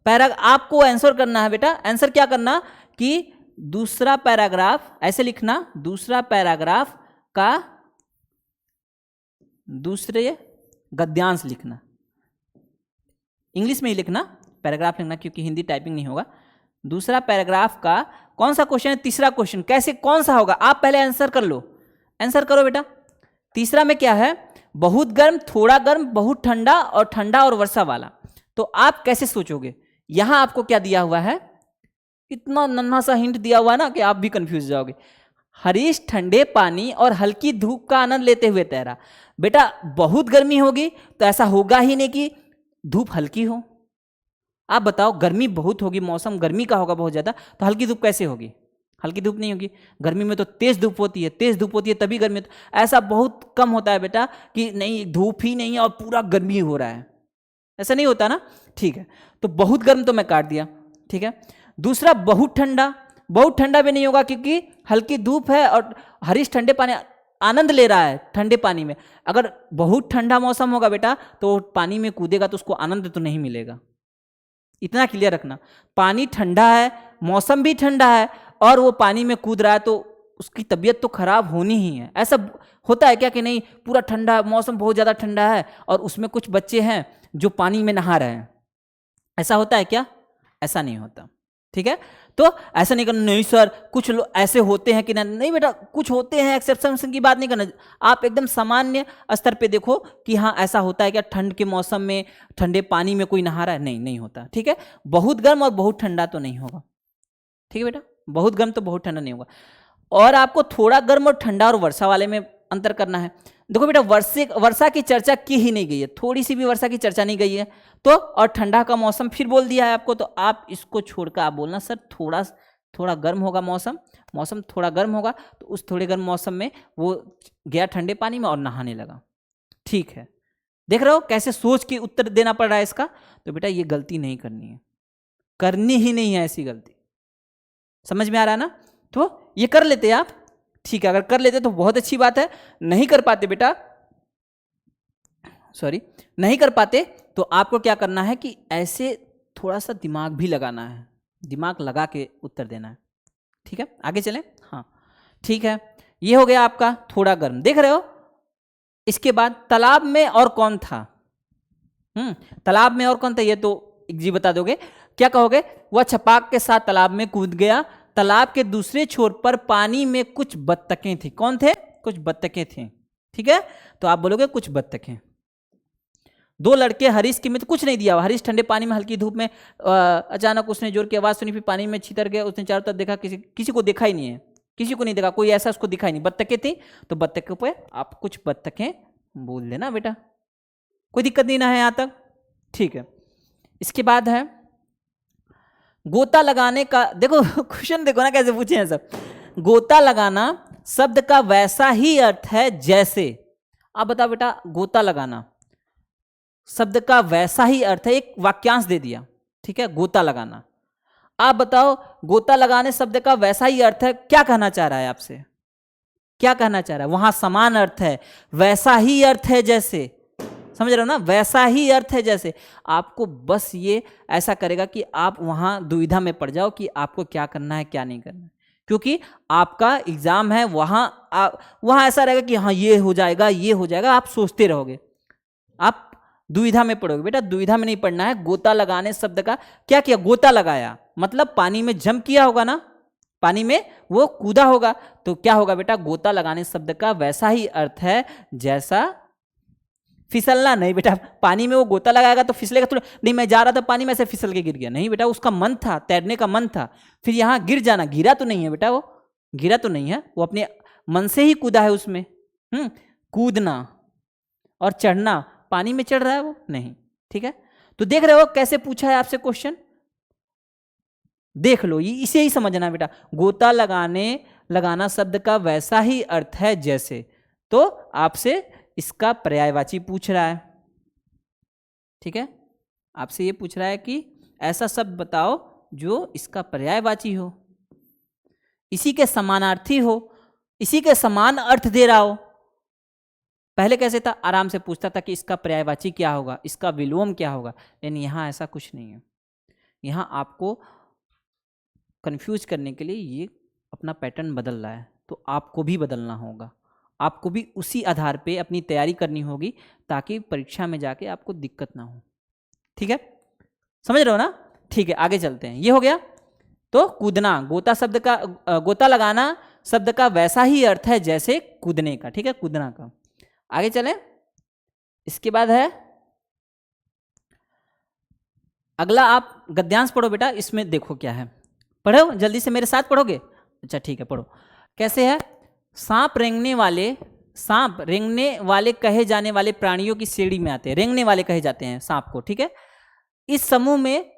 आपको आंसर करना है बेटा। आंसर क्या करना कि दूसरा पैराग्राफ ऐसे लिखना, दूसरा पैराग्राफ का दूसरे गद्यांश लिखना, इंग्लिश में ही लिखना, पैराग्राफ लिखना क्योंकि हिंदी टाइपिंग नहीं होगा। दूसरा पैराग्राफ का कौन सा क्वेश्चन है? तीसरा क्वेश्चन। कैसे, कौन सा होगा? आप पहले आंसर कर लो, आंसर करो बेटा। तीसरा में क्या है? बहुत गर्म, थोड़ा गर्म, बहुत ठंडा और वर्षा वाला। तो आप कैसे सोचोगे? यहां आपको क्या दिया हुआ है, इतना नन्हा सा हिंट दिया हुआ है ना कि आप भी कंफ्यूज जाओगे। हरीश ठंडे पानी और हल्की धूप का आनंद लेते हुए तैरा। बेटा बहुत गर्मी होगी तो ऐसा होगा ही नहीं कि धूप हल्की हो। आप बताओ, गर्मी बहुत होगी, मौसम गर्मी का होगा बहुत ज्यादा, तो हल्की धूप कैसे होगी? हल्की धूप नहीं होगी। गर्मी में तो तेज धूप होती है, तेज धूप होती है तभी गर्मी ऐसा बहुत कम होता है बेटा कि नहीं धूप ही नहीं है और पूरा गर्मी हो रहा है, ऐसा नहीं होता ना। ठीक है, तो बहुत गर्म तो मैं काट दिया। ठीक है, दूसरा बहुत ठंडा, बहुत ठंडा भी नहीं होगा क्योंकि हल्की धूप है और हरीश ठंडे पानी आनंद ले रहा है ठंडे पानी में। अगर बहुत ठंडा मौसम होगा बेटा तो पानी में कूदेगा तो उसको आनंद तो नहीं मिलेगा, इतना क्लियर रखना। पानी ठंडा है, मौसम भी ठंडा है और वो पानी में कूद रहा है तो उसकी तबीयत तो खराब होनी ही है। ऐसा होता है क्या कि नहीं पूरा ठंडा मौसम बहुत ज़्यादा ठंडा है और उसमें कुछ बच्चे हैं जो पानी में नहा रहे हैं, ऐसा होता है क्या? ऐसा नहीं होता। ठीक है, तो ऐसा नहीं करना, नहीं सर कुछ लोग ऐसे होते हैं कि नहीं बेटा, कुछ होते हैं, एक्सेप्शन की बात नहीं करना। आप एकदम सामान्य स्तर पे देखो कि हाँ ऐसा होता है क्या, ठंड के मौसम में ठंडे पानी में कोई नहा रहा है? नहीं, नहीं होता। ठीक है, बहुत गर्म और बहुत ठंडा तो नहीं होगा। ठीक है बेटा, बहुत गर्म तो बहुत ठंडा नहीं होगा। और आपको थोड़ा गर्म और ठंडा और वर्षा वाले में अंतर करना है। देखो बेटा, वर्षा की चर्चा की ही नहीं गई है, थोड़ी सी भी वर्षा की चर्चा नहीं गई है तो, और ठंडा का मौसम फिर बोल दिया है आपको, तो आप इसको छोड़कर आप बोलना सर थोड़ा गर्म होगा मौसम थोड़ा गर्म होगा, तो उस थोड़े गर्म मौसम में वो गया ठंडे पानी में और नहाने लगा। ठीक है, देख रहे हो कैसे सोच के उत्तर देना पड़ रहा है इसका। तो बेटा ये गलती नहीं करनी है, करनी ही नहीं है ऐसी गलती, समझ में आ रहा है ना? तो ये कर लेते आप। ठीक है, अगर कर लेते तो बहुत अच्छी बात है, नहीं कर पाते बेटा, सॉरी नहीं कर पाते तो आपको क्या करना है कि ऐसे थोड़ा सा दिमाग भी लगाना है, दिमाग लगा के उत्तर देना है। ठीक है, आगे चलें। हाँ ठीक है, ये हो गया आपका थोड़ा गर्म, देख रहे हो। इसके बाद तालाब में और कौन था? तालाब में और कौन था ये तो जी बता दोगे। क्या कहोगे? वह छपाक के साथ तालाब में कूद गया। तालाब के दूसरे छोर पर पानी में कुछ बत्तखें थी। कौन थे? कुछ बत्तखें थी। ठीक है, तो आप बोलोगे कुछ बत्तखें। दो लड़के हरीश के मित्र, कुछ नहीं दिया। हरीश ठंडे पानी में हल्की धूप में अचानक उसने जोर की आवाज सुनी, फिर पानी में छितर गया। उसने चारों तरफ देखा, किसी को देखा ही नहीं है, किसी को नहीं देखा, कोई ऐसा उसको दिखाई नहीं। बत्तखें थी तो बत्तखों पे आप कुछ बत्तखें बोल देना बेटा, कोई दिक्कत नहीं ना है यहां तक। ठीक है, इसके बाद है गोता लगाने का। देखो क्वेश्चन देखो ना कैसे पूछे हैं सब। गोता लगाना शब्द का वैसा ही अर्थ है जैसे, आप बताओ बेटा, गोता लगाना शब्द का वैसा ही अर्थ है, एक वाक्यांश दे दिया। ठीक है, गोता लगाना, आप बताओ गोता लगाने शब्द का वैसा ही अर्थ है, क्या कहना चाह रहा है आपसे? क्या कहना चाह रहा है? वहां समान अर्थ है, वैसा ही अर्थ है जैसे, समझ रहे हो ना, वैसा ही अर्थ है जैसे। आपको बस ये ऐसा करेगा कि आप वहां दुविधा में पड़ जाओ कि आपको क्या करना है क्या नहीं करना है, क्योंकि आपका एग्जाम है वहां ऐसा रहेगा कि हाँ ये हो जाएगा ये हो जाएगा, आप सोचते रहोगे, आप दुविधा में पड़ोगे। बेटा दुविधा में नहीं पड़ना है। गोता लगाने शब्द का क्या किया? गोता लगाया मतलब पानी में जंप किया होगा ना, पानी में वो कूदा होगा, तो क्या होगा बेटा? गोता लगाने शब्द का वैसा ही अर्थ है जैसा, फिसलना नहीं बेटा, पानी में वो गोता लगाएगा तो फिसलेगा थोड़ा नहीं। मैं जा रहा था पानी में से फिसल के गिर गया, नहीं बेटा, उसका मन था, तैरने का मन था। फिर यहां गिर जाना, गिरा तो नहीं है बेटा, वो गिरा तो नहीं है, वो अपने मन से ही कूदा है उसमें। कूदना और चढ़ना, पानी में चढ़ रहा है वो नहीं। ठीक है, तो देख रहे हो कैसे पूछा है आपसे क्वेश्चन, देख लो, ये इसे ही समझना बेटा। गोता लगाना शब्द का वैसा ही अर्थ है जैसे, तो आपसे इसका पर्यायवाची पूछ रहा है। ठीक है, आपसे ये पूछ रहा है कि ऐसा शब्द बताओ जो इसका पर्यायवाची हो, इसी के समानार्थी हो, इसी के समान अर्थ दे रहा हो। पहले कैसे था? आराम से पूछता था कि इसका पर्यायवाची क्या होगा, इसका विलोम क्या होगा, लेकिन यहां ऐसा कुछ नहीं है। यहां आपको कंफ्यूज करने के लिए ये अपना पैटर्न बदल रहा है, तो आपको भी बदलना होगा, आपको भी उसी आधार पे अपनी तैयारी करनी होगी ताकि परीक्षा में जाके आपको दिक्कत ना हो। ठीक है, समझ रहे हो ना? ठीक है, आगे चलते हैं। ये हो गया तो कूदना, गोता लगाना शब्द का वैसा ही अर्थ है जैसे कूदने का। ठीक है, कूदना का। आगे चलें, इसके बाद है अगला आप गद्यांश पढ़ो बेटा, इसमें देखो क्या है, पढ़ो जल्दी से मेरे साथ पढ़ोगे? अच्छा ठीक है, पढ़ो। कैसे है? सांप रेंगने वाले कहे जाने वाले प्राणियों की श्रेणी में आते हैं, रेंगने वाले कहे जाते हैं सांप को, ठीक है। इस समूह में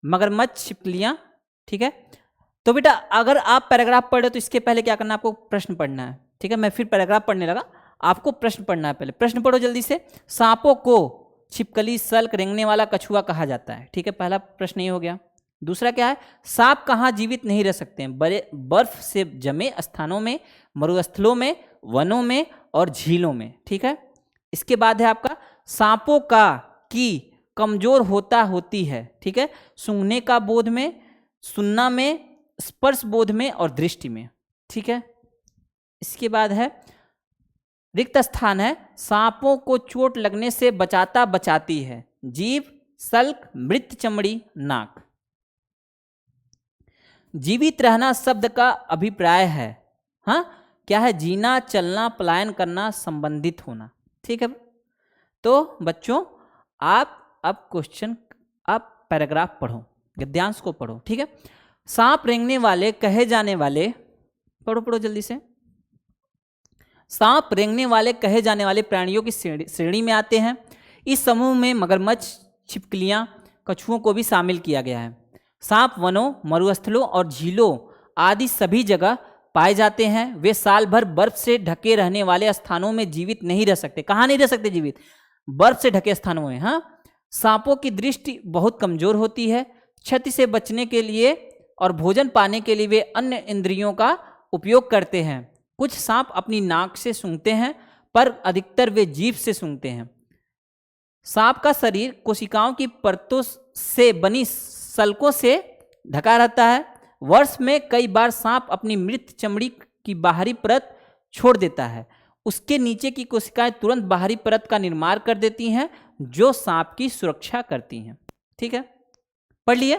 मगरमच्छ, छिपकलियां, ठीक है। तो बेटा अगर आप पैराग्राफ पढ़ रहे हो तो इसके पहले क्या करना है, आपको प्रश्न पढ़ना है, ठीक है। मैं फिर पैराग्राफ पढ़ने लगा, आपको प्रश्न पढ़ना है। पहले प्रश्न पढ़ो जल्दी से। सांपों को छिपकली, सल्क, रेंगने वाला, कछुआ कहा जाता है, ठीक है। पहला प्रश्न ये हो गया। दूसरा क्या है? सांप कहाँ जीवित नहीं रह सकते हैं? बड़े बर्फ से जमे स्थानों में, मरुस्थलों में, वनों में और झीलों में, ठीक है। इसके बाद है आपका सांपों की कमजोर होती है, ठीक है। सूंघने का बोध में, सुनना में, स्पर्श बोध में और दृष्टि में, ठीक है। इसके बाद है रिक्त स्थान है, सांपों को चोट लगने से बचाती है। जीभ, सल्क, मृत चमड़ी, नाक। जीवित रहना शब्द का अभिप्राय है, हाँ क्या है? जीना, चलना, पलायन करना, संबंधित होना, ठीक है। तो बच्चों आप अब क्वेश्चन, आप पैराग्राफ पढ़ो, गद्यांश को पढ़ो, ठीक है। सांप रेंगने वाले कहे जाने वाले, पढ़ो जल्दी से। सांप रेंगने वाले कहे जाने वाले प्राणियों की श्रेणी में आते हैं। इस समूह में मगरमच्छ, छिपकलियां, कछुओं को भी शामिल किया गया है। सांप वनों, मरुस्थलों और झीलों आदि सभी जगह पाए जाते हैं। वे साल भर बर्फ से ढके रहने वाले स्थानों में जीवित नहीं रह सकते। कहाँ नहीं रह सकते जीवित? बर्फ से ढके स्थानों में, हाँ। सांपों की दृष्टि बहुत कमजोर होती है। क्षति से बचने के लिए और भोजन पाने के लिए वे अन्य इंद्रियों का उपयोग करते हैं। कुछ सांप अपनी नाक से सूंघते हैं, पर अधिकतर वे जीभ से सूंघते हैं। सांप का शरीर कोशिकाओं की परतों से बनी सल्कों से ढका रहता है। वर्ष में कई बार सांप अपनी मृत चमड़ी की बाहरी परत छोड़ देता है। उसके नीचे की कोशिकाएं तुरंत बाहरी परत का निर्माण कर देती हैं, जो सांप की सुरक्षा करती हैं, ठीक है। पढ़ लिए?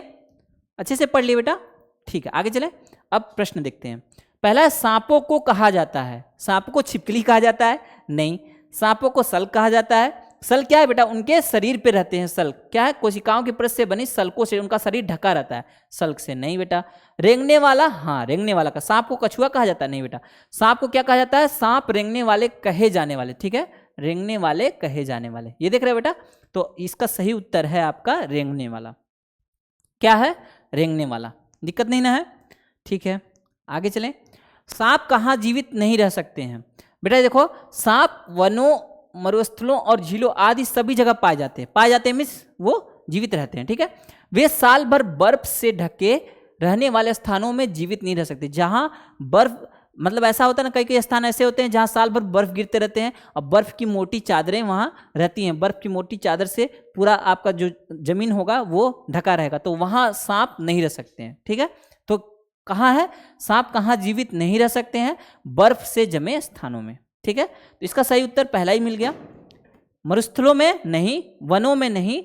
अच्छे से पढ़ लिए बेटा, ठीक है। आगे चले, अब प्रश्न देखते हैं। पहला है, सांपों को कहा जाता है। सांपों को छिपकली कहा जाता है? नहीं। सांपों को सल्क कहा जाता है। सल्क क्या है बेटा? उनके शरीर पे रहते हैं। सल्क क्या है? कोशिकाओं की परत से बनी सल्कों से उनका शरीर ढका रहता है। सल्क से नहीं बेटा। रेंगने वाला, हाँ रेंगने वाला का। सांप को कछुआ कहा जाता है? नहीं बेटा। सांप को क्या कहा जाता है? सांप रेंगने वाले कहे जाने वाले, ठीक है। रेंगने वाले कहे जाने वाले, ये देख रहे हो बेटा। तो इसका सही उत्तर है आपका रेंगने वाला। क्या है? रेंगने वाला। दिक्कत नहीं ना है? ठीक है, आगे चलें। सांप कहाँ जीवित नहीं रह सकते हैं? बेटा देखो, सांप वनों, मरुस्थलों और झीलों आदि सभी जगह पाए जाते हैं। पाए जाते हैं मीन्स वो जीवित रहते हैं, ठीक है। वे साल भर बर्फ से ढके रहने वाले स्थानों में जीवित नहीं रह सकते। जहां बर्फ, मतलब ऐसा होता है ना, कई कई स्थान ऐसे होते हैं जहां साल भर बर्फ गिरते रहते हैं और बर्फ की मोटी चादरें वहां रहती हैं। बर्फ की मोटी चादर से पूरा आपका जो जमीन होगा वो ढका रहेगा, तो वहां सांप नहीं रह सकते हैं, ठीक है। तो कहाँ है सांप? कहाँ जीवित नहीं रह सकते हैं? बर्फ से जमे स्थानों में, ठीक है। तो इसका सही उत्तर पहला ही मिल गया। मरुस्थलों में नहीं, वनों में नहीं,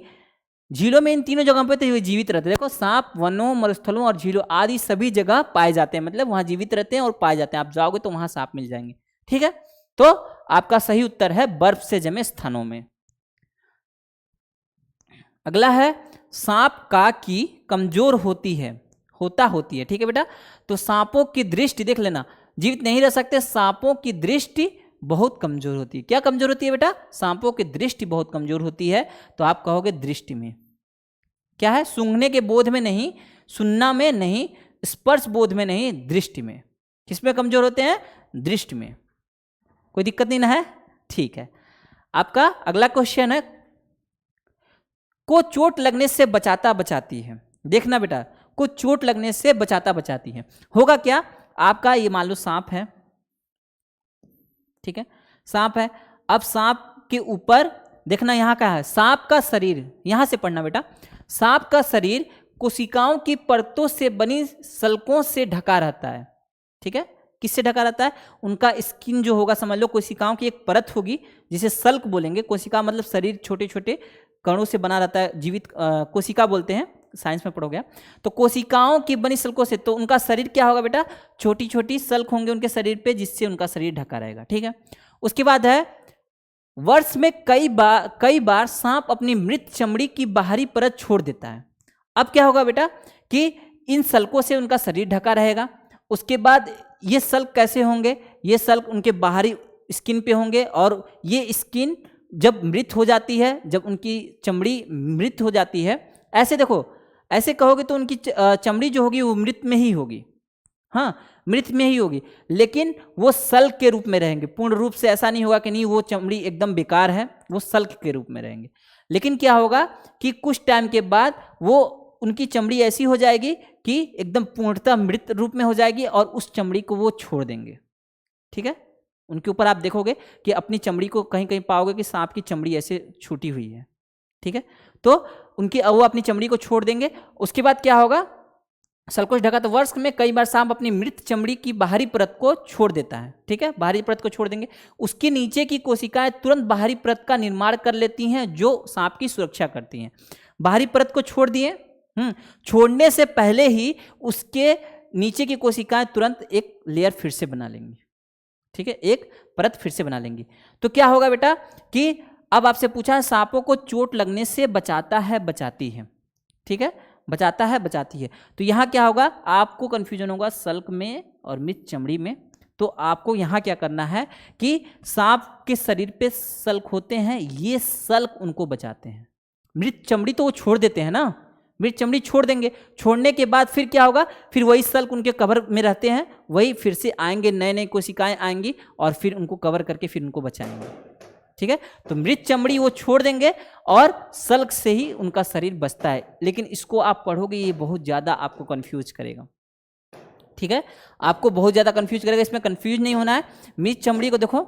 झीलों में, इन तीनों जगहों पे तो ये जीवित रहते हैं। देखो, सांप वनों, मरुस्थलों और झीलों आदि सभी जगह पाए जाते हैं, मतलब वहां जीवित रहते हैं और पाए जाते हैं। आप जाओगे तो वहां सांप मिल जाएंगे, ठीक है। तो आपका सही उत्तर है बर्फ से जमे स्थानों में। अगला है, सांप का की कमजोर होती है, ठीक है बेटा। तो सांपों की दृष्टि देख लेना, जीवित नहीं रह सकते। सांपों की दृष्टि बहुत कमजोर होती है। क्या कमजोर होती है बेटा? सांपों की दृष्टि बहुत कमजोर होती है। तो आप कहोगे दृष्टि में। क्या है? सूंघने के बोध में नहीं, सुनना में नहीं, स्पर्श बोध में नहीं, दृष्टि में। किसमें कमजोर होते हैं? दृष्टि में। कोई दिक्कत नहीं ना है? ठीक है। आपका अगला क्वेश्चन है, को चोट लगने से बचाती है। देखना बेटा, को चोट लगने से बचाती है। होगा क्या? आपका ये मान लो सांप है, ठीक है, सांप है। अब सांप के ऊपर देखना, यहां क्या है? सांप का शरीर, यहां से पढ़ना बेटा। सांप का शरीर कोशिकाओं की परतों से बनी सल्कों से ढका रहता है, ठीक है। किससे ढका रहता है? उनका स्किन जो होगा, समझ लो कोशिकाओं की एक परत होगी जिसे सल्क बोलेंगे। कोशिका मतलब शरीर छोटे छोटे कणों से बना रहता है, जीवित कोशिका बोलते हैं, साइंस में पढ़ोगे। तो कोशिकाओं की बनी सल्कों से, तो उनका शरीर क्या होगा बेटा? छोटी छोटी सल्क होंगे उनके शरीर पे, जिससे उनका शरीर ढका रहेगा, ठीक है। उसके बाद है, वर्ष में कई बार सांप अपनी मृत चमड़ी की बाहरी परत छोड़ देता है। अब क्या होगा बेटा कि इन सल्कों से उनका शरीर ढका रहेगा। उसके बाद ये सल्क कैसे होंगे, ये सल्क उनके बाहरी स्किन पे होंगे, और ये स्किन जब मृत हो जाती है, जब उनकी चमड़ी मृत हो जाती है, ऐसे देखो, ऐसे कहोगे तो उनकी चमड़ी जो होगी वो मृत में ही होगी, हाँ मृत में ही होगी, लेकिन वो सल्क के रूप में रहेंगे। पूर्ण रूप से ऐसा नहीं होगा कि नहीं वो चमड़ी एकदम बेकार है, वो सल्क के रूप में रहेंगे। लेकिन क्या होगा कि कुछ टाइम के बाद वो उनकी चमड़ी ऐसी हो जाएगी कि एकदम पूर्णतः मृत रूप में हो जाएगी, और उस चमड़ी को वो छोड़ देंगे। ठीक है, उनके ऊपर आप देखोगे कि अपनी चमड़ी को कहीं कहीं पाओगे कि सांप की चमड़ी ऐसे छूटी हुई है। ठीक है, तो वो अपनी चमड़ी को छोड़ देंगे। उसके बाद क्या होगा, सल्कों से ढका, तो वर्ष में कई बार सांप अपनी मृत चमड़ी की बाहरी परत को छोड़ देता है। ठीक है, बाहरी परत को छोड़ देंगे, उसके नीचे की कोशिकाएं तुरंत बाहरी परत का निर्माण कर लेती हैं जो सांप की सुरक्षा करती हैं। बाहरी परत को छोड़ दिए, छोड़ने से पहले ही उसके नीचे की कोशिकाएं तुरंत एक लेयर फिर से बना लेंगी। ठीक है, एक परत फिर से बना लेंगी। तो क्या होगा बेटा कि अब आपसे पूछा है सांपों को चोट लगने से बचाता है बचाती है। ठीक है, बचाता है बचाती है, तो यहाँ क्या होगा, आपको कंफ्यूजन होगा सल्क में और मृत चमड़ी में। तो आपको यहाँ क्या करना है कि सांप के शरीर पे सल्क होते हैं, ये सल्क उनको बचाते हैं। मृत चमड़ी तो वो छोड़ देते हैं ना, मृत चमड़ी छोड़ देंगे, छोड़ने के बाद फिर क्या होगा, फिर वही सल्क उनके कवर में रहते हैं, वही फिर से आएंगे, नए नए कोशिकाएं आएंगी और फिर उनको कवर करके फिर उनको बचाएंगे। ठीक है, तो मृत चमड़ी वो छोड़ देंगे और सल्क से ही उनका शरीर बचता है। लेकिन इसको आप पढ़ोगे ये बहुत ज़्यादा आपको कंफ्यूज करेगा। ठीक है, आपको बहुत ज़्यादा कंफ्यूज करेगा, इसमें कंफ्यूज नहीं होना है। मृत चमड़ी को देखो,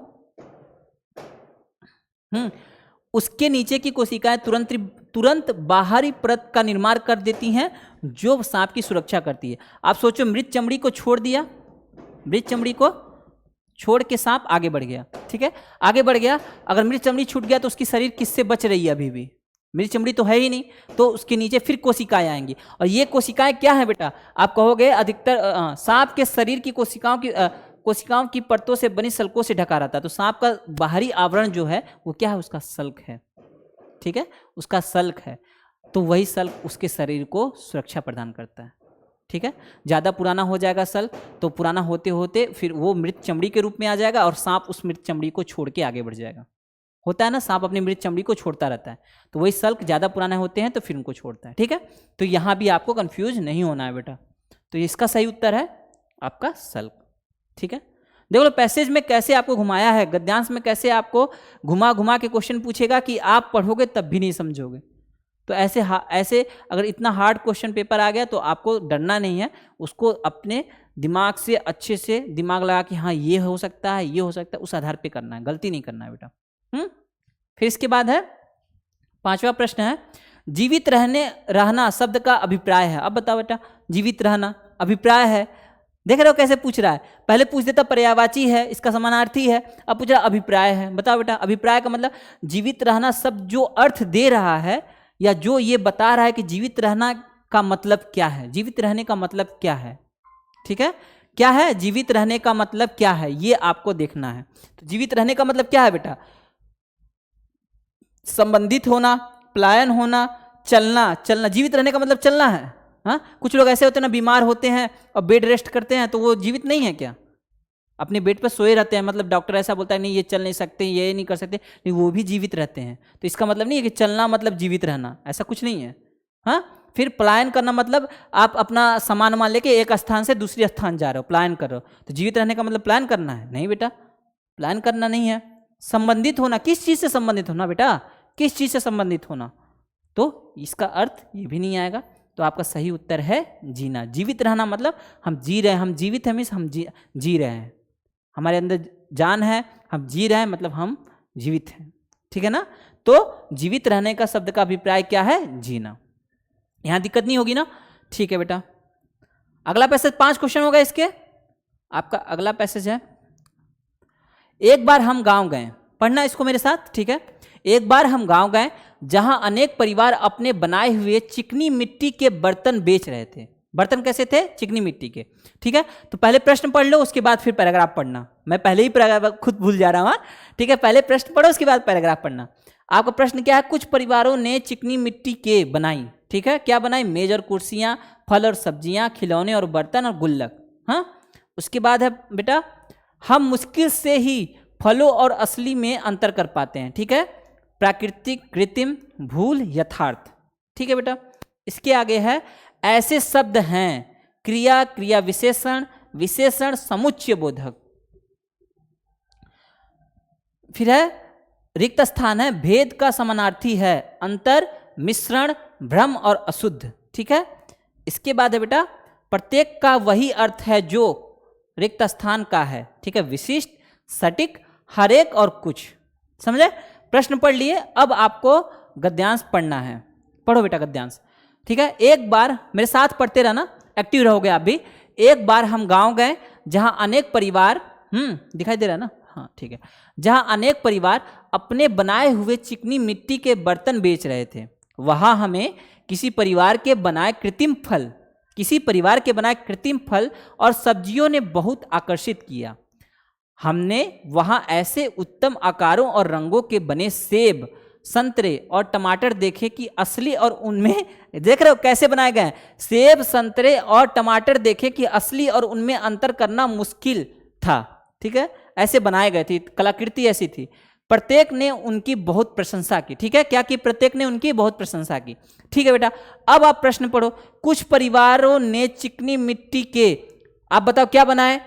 उसके नीचे की कोशिकाएं तुरंत बाहरी परत का निर्माण कर देती हैं जो सांप की सुरक्षा करती है। आप सोचो, मृत चमड़ी को छोड़ दिया, मृत चमड़ी को छोड़ के सांप आगे बढ़ गया। ठीक है, आगे बढ़ गया, अगर मृत चमड़ी छूट गया तो उसकी शरीर किससे बच रही है, अभी भी मृत चमड़ी तो है ही नहीं, तो उसके नीचे फिर कोशिकाएं आएंगी। और ये कोशिकाएं क्या है बेटा, आप कहोगे अधिकतर सांप के शरीर की कोशिकाओं की परतों से बनी सल्कों से ढका रहता है। तो सांप का बाहरी आवरण जो है वो क्या है, उसका सल्क है। ठीक है, उसका सल्क है, तो वही सल्क उसके शरीर को सुरक्षा प्रदान करता है। ठीक है, ज़्यादा पुराना हो जाएगा सल्क, तो पुराना होते होते फिर वो मृत चमड़ी के रूप में आ जाएगा और सांप उस मृत चमड़ी को छोड़ के आगे बढ़ जाएगा। होता है ना, सांप अपनी मृत चमड़ी को छोड़ता रहता है, तो वही सल्क ज़्यादा पुराने होते हैं तो फिर उनको छोड़ता है। ठीक है, तो यहाँ भी आपको कंफ्यूज नहीं होना है बेटा। तो इसका सही उत्तर है आपका सल्क। ठीक है, देखो पैसेज में कैसे आपको घुमाया है, गद्यांश में कैसे आपको घुमा घुमा के क्वेश्चन पूछेगा कि आप पढ़ोगे तब भी नहीं समझोगे। तो ऐसे अगर इतना हार्ड क्वेश्चन पेपर आ गया तो आपको डरना नहीं है, उसको अपने दिमाग से अच्छे से दिमाग लगा कि हाँ ये हो सकता है, ये हो सकता है, उस आधार पे करना है, गलती नहीं करना है बेटा। फिर इसके बाद है 5वां प्रश्न है, जीवित रहना शब्द का अभिप्राय है। अब बताओ बेटा, जीवित रहना अभिप्राय है, देख रहे हो कैसे पूछ रहा है, पहले पूछ देता पर्यायवाची है, इसका समानार्थी है, अब पूछ रहा अभिप्राय है। बताओ बेटा, अभिप्राय का मतलब जीवित रहना शब्द जो अर्थ दे रहा है या जो ये बता रहा है कि जीवित रहना का मतलब क्या है, जीवित रहने का मतलब क्या है। ठीक है, क्या है जीवित रहने का मतलब क्या है, ये आपको देखना है। तो जीवित रहने का मतलब क्या है बेटा, संबंधित होना, पलायन होना, चलना। जीवित रहने का मतलब चलना है। हाँ, कुछ लोग ऐसे होते हैं ना, बीमार होते हैं और बेड रेस्ट करते हैं, तो वो जीवित नहीं है क्या, अपने बेड पर सोए रहते हैं, मतलब डॉक्टर ऐसा बोलता है नहीं ये चल नहीं सकते, ये नहीं कर सकते, नहीं वो भी जीवित रहते हैं। तो इसका मतलब नहीं है कि चलना मतलब जीवित रहना, ऐसा कुछ नहीं है। हाँ, फिर पलायन करना मतलब आप अपना सामान मान लेके एक स्थान से दूसरे स्थान जा रहे हो, पलायन कर रहे हो, तो जीवित रहने का मतलब पलायन करना है? नहीं बेटा, पलायन करना नहीं है। संबंधित होना, किस चीज़ से संबंधित होना बेटा, किस चीज़ से संबंधित होना, तो इसका अर्थ ये भी नहीं आएगा। तो आपका सही उत्तर है जीना। जीवित रहना मतलब हम जी रहे हैं, हम जीवित हैं मीन्स हम जी रहे हैं, हमारे अंदर जान है, हम जी रहे हैं मतलब हम जीवित हैं। ठीक है ना, तो जीवित रहने का शब्द का अभिप्राय क्या है, जीना। यहाँ दिक्कत नहीं होगी ना, ठीक है बेटा। अगला पैसेज 5 क्वेश्चन होगा इसके। आपका अगला पैसेज है, एक बार हम गांव गए, पढ़ना इसको मेरे साथ। ठीक है, एक बार हम गांव गए जहां अनेक परिवार अपने बनाए हुए चिकनी मिट्टी के बर्तन बेच रहे थे। बर्तन कैसे थे, चिकनी मिट्टी के। ठीक है, तो पहले प्रश्न पढ़ लो, उसके बाद फिर पैराग्राफ पढ़ना। मैं पहले ही पैराग्राफ खुद भूल जा रहा हूँ। ठीक है, पहले प्रश्न पढ़ो, उसके बाद पैराग्राफ पढ़ना। आपका प्रश्न क्या है, कुछ परिवारों ने चिकनी मिट्टी के बनाई। ठीक है, क्या बनाए, मेज और कुर्सियां, फल और सब्जियां, खिलौने और बर्तन और गुल्लक। हाँ, उसके बाद है बेटा, हम मुश्किल से ही फलों और असली में अंतर कर पाते हैं। ठीक है, प्राकृतिक, कृत्रिम, भूल, यथार्थ। ठीक है बेटा, इसके आगे है ऐसे शब्द हैं क्रिया, क्रिया विशेषण, विशेषण समुच्चय बोधक। फिर है रिक्त स्थान है भेद का समानार्थी है, अंतर, मिश्रण, भ्रम और अशुद्ध। ठीक है, इसके बाद है बेटा प्रत्येक का वही अर्थ है जो रिक्त स्थान का है। ठीक है, विशिष्ट, सटीक, हरेक और कुछ। समझे, प्रश्न पढ़ लिए। अब आपको गद्यांश पढ़ना है, पढ़ो बेटा गद्यांश। ठीक है, एक बार मेरे साथ पढ़ते रहना, एक्टिव रहोगे आप भी। एक बार हम गांव गए जहां अनेक परिवार, दिखाई दे रहा है ना, हाँ ठीक है, जहां अनेक परिवार अपने बनाए हुए चिकनी मिट्टी के बर्तन बेच रहे थे। वहां हमें किसी परिवार के बनाए कृत्रिम फल और सब्जियों ने बहुत आकर्षित किया। हमने वहां ऐसे उत्तम आकारों और रंगों के बने सेब, संतरे और टमाटर देखे कि असली और उनमें, देख रहे हो कैसे बनाए गए हैं, सेब, संतरे और टमाटर देखे कि असली और उनमें अंतर करना मुश्किल था। ठीक है, ऐसे बनाए गए थे, कलाकृति ऐसी थी। प्रत्येक ने उनकी बहुत प्रशंसा की। ठीक है, क्या की, प्रत्येक ने उनकी बहुत प्रशंसा की। ठीक है बेटा, अब आप प्रश्न पढ़ो। कुछ परिवारों ने चिकनी मिट्टी के, आप बताओ क्या बनाए,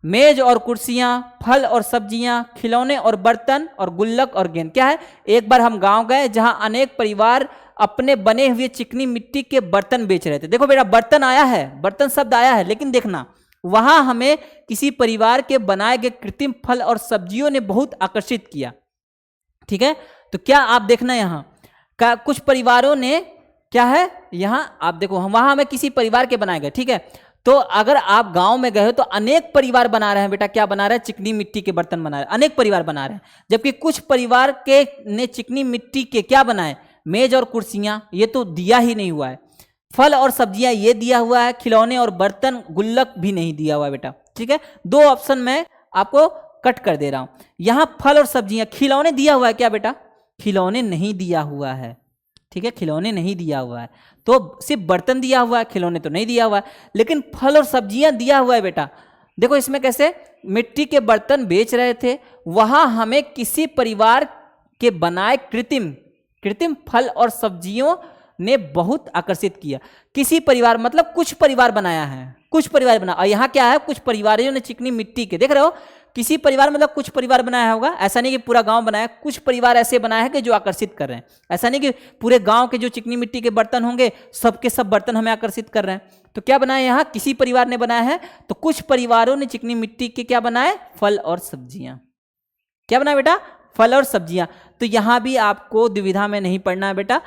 मेज और कुर्सियां, फल और सब्जियां, खिलौने और बर्तन और गुल्लक और गेंद। क्या है, एक बार हम गांव गए जहां अनेक परिवार अपने बने हुए चिकनी मिट्टी के बर्तन बेच रहे थे। देखो बेटा, बर्तन आया है, बर्तन शब्द आया है, लेकिन देखना वहां हमें किसी परिवार के बनाए गए कृत्रिम फल और सब्जियों ने बहुत आकर्षित किया। ठीक है, तो क्या आप देखना यहां का कुछ परिवारों ने, क्या है यहां आप देखो, वहां हमें किसी परिवार के बनाए गए। ठीक है, तो अगर आप गांव में गए हो तो अनेक परिवार बना रहे हैं बेटा, क्या बना रहे हैं, चिकनी मिट्टी के बर्तन बना रहे हैं, अनेक परिवार बना रहे हैं। जबकि कुछ परिवार के ने चिकनी मिट्टी के क्या बनाए, मेज और कुर्सियां, ये तो दिया ही नहीं हुआ है। फल और सब्जियां ये दिया हुआ है, खिलौने और बर्तन, गुल्लक भी नहीं दिया हुआ है बेटा। ठीक है, दो ऑप्शन में आपको कट कर दे रहा हूं। यहां फल और सब्जियां, खिलौने दिया हुआ है क्या बेटा, खिलौने नहीं दिया हुआ है। ठीक है, खिलौने नहीं दिया हुआ है, तो सिर्फ बर्तन दिया हुआ है, खिलौने तो नहीं दिया हुआ है। लेकिन फल और सब्जियां दिया हुआ है बेटा। देखो इसमें कैसे, मिट्टी के बर्तन बेच रहे थे, वहां हमें किसी परिवार के बनाए कृत्रिम फल और सब्जियों ने बहुत आकर्षित किया। किसी परिवार मतलब कुछ परिवार बनाया है, कुछ परिवार बना, और यहाँ क्या है, कुछ परिवारों ने चिकनी मिट्टी के, देख रहे हो, किसी परिवार मतलब कुछ परिवार बनाया होगा, ऐसा नहीं कि पूरा गांव बनाया, कुछ परिवार ऐसे बनाया है कि जो आकर्षित कर रहे हैं। ऐसा नहीं कि पूरे गांव के जो चिकनी मिट्टी के बर्तन होंगे सबके सब बर्तन हमें आकर्षित कर रहे हैं। तो क्या बनाया, यहाँ किसी परिवार ने बनाया है, तो कुछ परिवारों ने चिकनी मिट्टी के क्या बनाए, फल और सब्जियां। क्या बनाया बेटा, फल और सब्जियां। तो यहां भी आपको दुविधा में नहीं पड़ना है बेटा,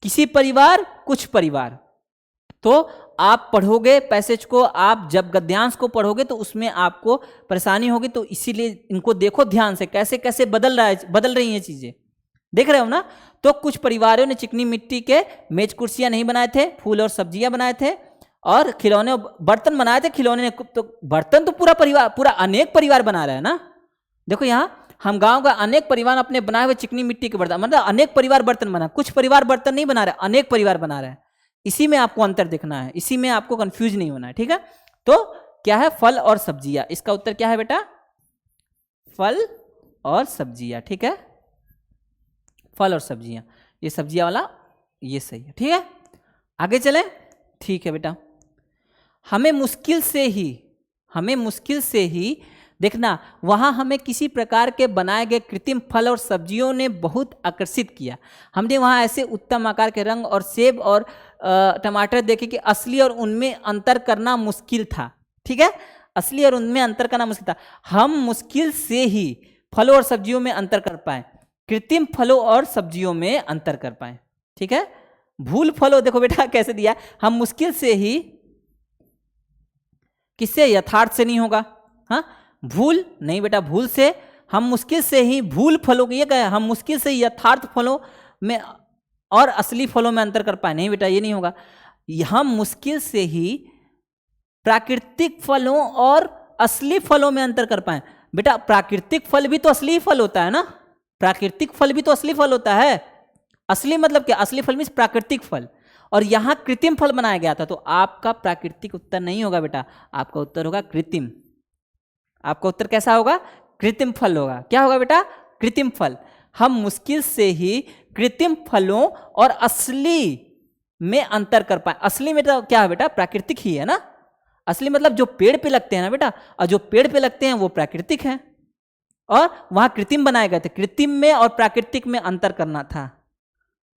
किसी परिवार, कुछ परिवार। तो आप पढ़ोगे पैसेज को, आप जब गद्यांश को पढ़ोगे तो उसमें आपको परेशानी होगी, तो इसीलिए इनको देखो ध्यान से, कैसे कैसे बदल रही हैं चीजें, देख रहे हो ना। तो कुछ परिवारों ने चिकनी मिट्टी के मेज कुर्सियां नहीं बनाए थे, फूल और सब्जियां बनाए थे, और खिलौने बर्तन बनाए थे। खिलौने ने तो बर्तन तो पूरा परिवार, पूरा अनेक परिवार बना रहे हैं ना। देखो यहाँ हम गांव का अनेक परिवार अपने बनाए हुए चिकनी मिट्टी के बर्तन, मतलब अनेक परिवार बर्तन बना, कुछ परिवार बर्तन नहीं बना रहे, अनेक परिवार बना रहे हैं। इसी में आपको अंतर देखना है, इसी में आपको कंफ्यूज नहीं होना है। ठीक है, तो क्या है, फल और सब्जियां। इसका उत्तर क्या है बेटा, फल और सब्जियां। ठीक है, फल और सब्जियां, ये सब्जियां वाला ये सही है। ठीक है, आगे चले। ठीक है बेटा, हमें मुश्किल से ही देखना, वहां हमें किसी प्रकार के बनाए गए कृत्रिम फल और सब्जियों ने बहुत आकर्षित किया। हमने वहां ऐसे उत्तम आकार के रंग और सेब और टमाटर देखे कि असली और उनमें अंतर करना मुश्किल था। ठीक है, असली और उनमें अंतर करना मुश्किल था। हम मुश्किल से ही फलों और सब्जियों में अंतर कर पाए, कृत्रिम फलों और सब्जियों में अंतर कर पाए। ठीक है, भूल फलों, देखो बेटा कैसे दिया, हम मुश्किल से ही, किससे, यथार्थ से नहीं होगा, हाँ, भूल नहीं बेटा, भूल से, हम मुश्किल से ही भूल फलों को, ये कहे हम मुश्किल से यथार्थ फलों में और असली फलों में अंतर कर पाए, नहीं बेटा ये नहीं होगा। हम मुश्किल से ही प्राकृतिक फलों और असली फलों में अंतर कर पाए। बेटा प्राकृतिक फल भी तो असली फल होता है ना, प्राकृतिक फल भी तो असली फल होता है। असली मतलब क्या, असली फल मीन्स प्राकृतिक फल, और यहाँ कृत्रिम फल बनाया गया था, तो आपका प्राकृतिक उत्तर नहीं होगा बेटा, आपका उत्तर होगा कृत्रिम। आपका उत्तर कैसा होगा, कृत्रिम फल होगा। क्या होगा बेटा, कृत्रिम फल। हम मुश्किल से ही कृत्रिम फलों और असली में अंतर कर पाए। असली में तो क्या है बेटा, प्राकृतिक ही है ना। असली मतलब जो पेड़ पे लगते हैं ना बेटा, और जो पेड़ पे लगते हैं वो प्राकृतिक हैं, और वहां कृत्रिम बनाए गए थे। कृत्रिम में और प्राकृतिक में अंतर करना था,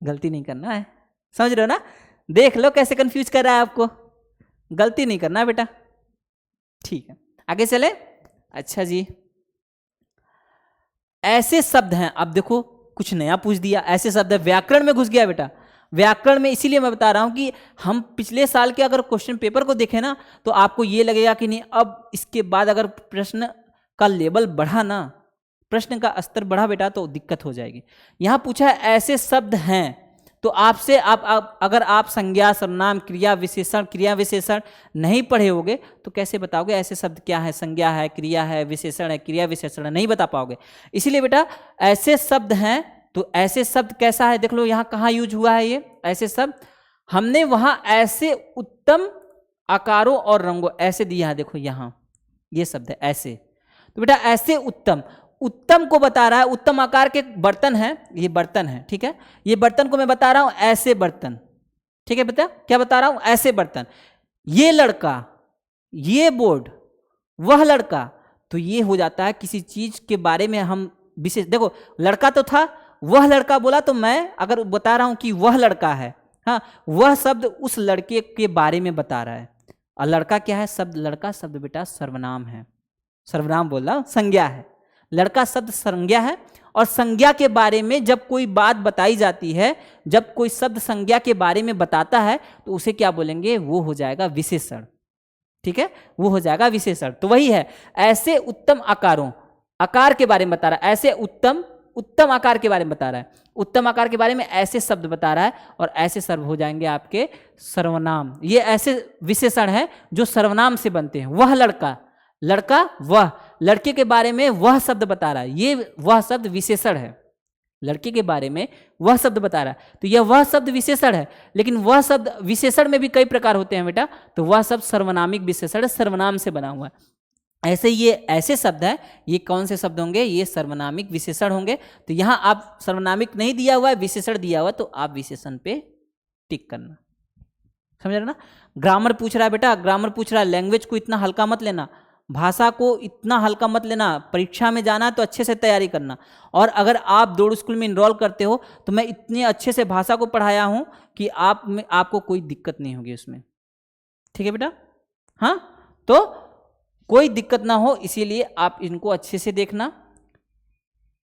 गलती नहीं करना है, समझ रहे हो ना। देख लो कैसे कंफ्यूज कर रहा है आपको, गलती नहीं करना है बेटा। ठीक है, आगे चले। अच्छा जी, ऐसे शब्द हैं, अब देखो कुछ नया पूछ दिया, ऐसे शब्द है, व्याकरण में घुस गया बेटा। व्याकरण में इसीलिए मैं बता रहा हूं कि हम पिछले साल के अगर क्वेश्चन पेपर को देखें ना, तो आपको ये लगेगा कि नहीं, अब इसके बाद अगर प्रश्न का लेवल बढ़ा ना, प्रश्न का स्तर बढ़ा बेटा, तो दिक्कत हो जाएगी। यहां पूछा है ऐसे शब्द हैं, तो आपसे आप अगर आप संज्ञा, सर्वनाम, क्रिया विशेषण नहीं पढ़े होगे तो कैसे बताओगे ऐसे शब्द क्या है, संज्ञा है, क्रिया है, विशेषण है, क्रिया विशेषण है, नहीं बता पाओगे। इसीलिए बेटा ऐसे शब्द हैं, तो ऐसे शब्द कैसा है, देख लो यहाँ कहाँ यूज हुआ है ये ऐसे शब्द। हमने वहां ऐसे उत्तम आकारों और रंगों ऐसे दिया है, देखो यहाँ ये शब्द है ऐसे। तो बेटा ऐसे उत्तम, उत्तम को बता रहा है, उत्तम आकार के बर्तन है, ये बर्तन है, ठीक है, ये बर्तन को मैं बता रहा हूं ऐसे बर्तन, ठीक है बेटा, क्या बता रहा हूं, ऐसे बर्तन। ये लड़का, ये बोर्ड, वह लड़का, तो ये हो जाता है किसी चीज के बारे में हम विशेष, देखो लड़का तो था, वह लड़का बोला, तो मैं अगर बता रहा हूं कि वह लड़का है, हाँ, वह शब्द उस लड़के के बारे में बता रहा है। और लड़का क्या है, शब्द, लड़का शब्द बेटा सर्वनाम है, सर्वनाम बोल रहा हूं, संज्ञा है। लड़का शब्द संज्ञा है, और संज्ञा के बारे में जब कोई बात बताई जाती है, जब कोई शब्द संज्ञा के बारे में बताता है, तो उसे क्या बोलेंगे, वो हो जाएगा विशेषण, ठीक है, वो हो जाएगा विशेषण। तो वही है, ऐसे उत्तम आकारों, आकार के बारे में बता रहा है, ऐसे उत्तम, उत्तम आकार के बारे में बता रहा है, उत्तम आकार के बारे में ऐसे शब्द बता रहा है, और ऐसे सर्व हो जाएंगे आपके सर्वनाम। ये ऐसे विशेषण है जो सर्वनाम से बनते हैं। वह लड़का, लड़का, वह, लड़के के बारे में वह शब्द बता रहा है, ये वह शब्द विशेषण है। लड़के के बारे में वह शब्द बता रहा है, तो यह वह शब्द विशेषण है। लेकिन वह शब्द विशेषण में भी कई प्रकार होते हैं बेटा, तो वह शब्द सर्वनामिक विशेषण है, सर्वनाम से बना हुआ है। ऐसे ये ऐसे शब्द हैं, ये कौन से शब्द होंगे, ये सर्वनामिक विशेषण होंगे। तो यहां आप सर्वनामिक नहीं दिया हुआ है, विशेषण दिया हुआ है, तो आप विशेषण पे टिक करना, समझ रहे ना। ग्रामर पूछ रहा है बेटा, ग्रामर पूछ रहा है, लैंग्वेज को इतना हल्का मत लेना, भाषा को इतना हल्का मत लेना। परीक्षा में जाना तो अच्छे से तैयारी करना। और अगर आप दौड़ स्कूल में इनरोल करते हो, तो मैं इतने अच्छे से भाषा को पढ़ाया हूं कि आपको कोई दिक्कत नहीं होगी उसमें, ठीक है बेटा, हाँ, तो कोई दिक्कत ना हो, इसीलिए आप इनको अच्छे से देखना।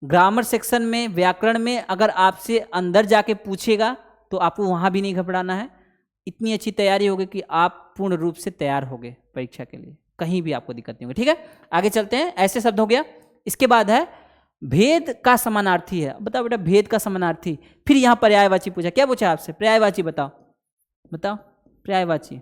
ग्रामर सेक्शन में, व्याकरण में अगर आपसे अंदर जाके पूछेगा, तो आपको वहां भी नहीं घबराना है। इतनी अच्छी तैयारी होगी कि आप पूर्ण रूप से तैयार होगे परीक्षा के लिए, कहीं भी आपको दिक्कत नहीं होगी, ठीक है। आगे चलते हैं, ऐसे शब्द हो गया। इसके बाद है भेद का समानार्थी है। बताओ बेटा, भेद का समानार्थी। फिर यहां पर्यायवाची पूछा, क्या पूछा आपसे, पर्यायवाची बताओ, बताओ, पर्यायवाची,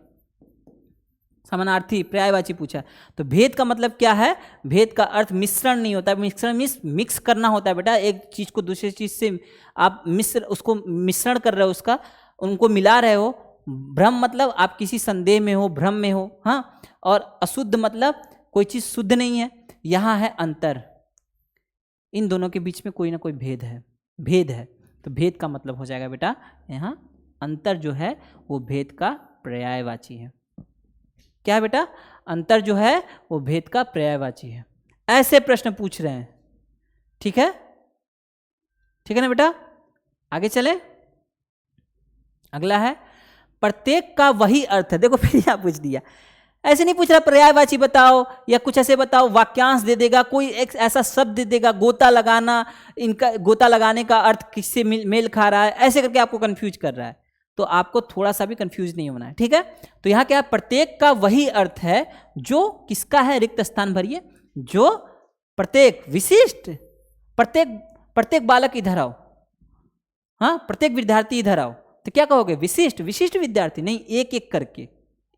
समानार्थी, पर्यायवाची पूछा। तो भेद का मतलब क्या है, भेद का अर्थ मिश्रण नहीं होता है, मिश्रण मीन्स मिक्स करना होता है बेटा। एक चीज को दूसरी चीज से आप उसको मिश्रण कर रहे हो, उसका, उनको मिला रहे हो। भ्रम मतलब आप किसी संदेह में हो, भ्रम में हो, हाँ। और अशुद्ध मतलब कोई चीज शुद्ध नहीं है। यहां है अंतर, इन दोनों के बीच में कोई ना कोई भेद है, भेद है। तो भेद का मतलब हो जाएगा बेटा, यहां अंतर जो है वो भेद का पर्यायवाची है। क्या है बेटा, अंतर जो है वो भेद का पर्यायवाची है। ऐसे प्रश्न पूछ रहे हैं, ठीक है, ठीक है ना बेटा। आगे चले, अगला है प्रत्येक का वही अर्थ है। देखो फिर यहां पूछ दिया, ऐसे नहीं पूछ रहा पर्यायवाची बताओ या कुछ ऐसे बताओ, वाक्यांश दे देगा, कोई एक ऐसा शब्द दे देगा, गोता लगाना, इनका गोता लगाने का अर्थ किससे मेल खा रहा है, ऐसे करके आपको कंफ्यूज कर रहा है। तो आपको थोड़ा सा भी कंफ्यूज नहीं होना है, ठीक है। तो यहाँ क्या, प्रत्येक का वही अर्थ है जो किसका है, रिक्त स्थान भरिए, जो प्रत्येक, विशिष्ट, प्रत्येक बालक इधर आओ, हाँ, प्रत्येक विद्यार्थी इधर आओ, तो क्या कहोगे, विशिष्ट, विशिष्ट विद्यार्थी नहीं, एक एक करके,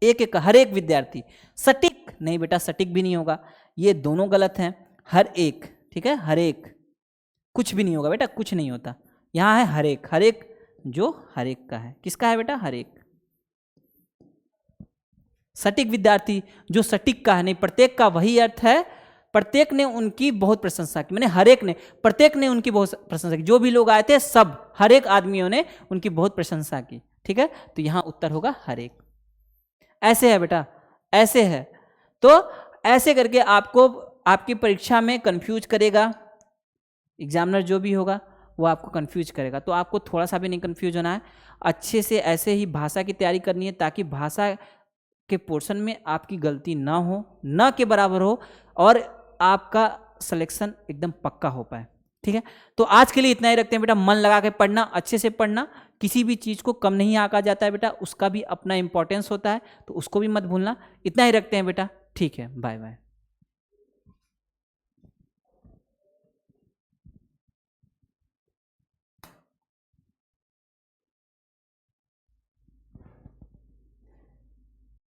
एक एक, हर एक विद्यार्थी। सटीक नहीं बेटा, सटीक भी नहीं होगा, ये दोनों गलत हैं। हर एक, ठीक है, हर एक, कुछ भी नहीं होगा बेटा, कुछ नहीं होता, यहाँ है हर एक, हर एक जो हर एक का है, किसका है बेटा, हर एक। सटीक विद्यार्थी, जो सटीक का है, नहीं प्रत्येक का वही अर्थ है, प्रत्येक ने उनकी बहुत प्रशंसा की, मैंने हर एक ने, प्रत्येक ने उनकी बहुत प्रशंसा की, जो भी लोग आए थे सब, हर एक आदमियों ने उनकी बहुत प्रशंसा की, ठीक है। तो यहाँ उत्तर होगा हर एक। ऐसे है बेटा, ऐसे है, तो ऐसे करके आपको आपकी परीक्षा में कंफ्यूज करेगा, एग्जामिनर जो भी होगा वो आपको कंफ्यूज करेगा। तो आपको थोड़ा सा भी नहीं कंफ्यूज होना है, अच्छे से ऐसे ही भाषा की तैयारी करनी है, ताकि भाषा के पोर्शन में आपकी गलती ना हो, ना के बराबर हो, और आपका सिलेक्शन एकदम पक्का हो पाए, ठीक है। तो आज के लिए इतना ही रखते हैं बेटा, मन लगा के पढ़ना, अच्छे से पढ़ना, किसी भी चीज़ को कम नहीं आंका जाता है बेटा, उसका भी अपना इंपॉर्टेंस होता है, तो उसको भी मत भूलना। इतना ही रखते हैं बेटा, ठीक है, बाय बाय।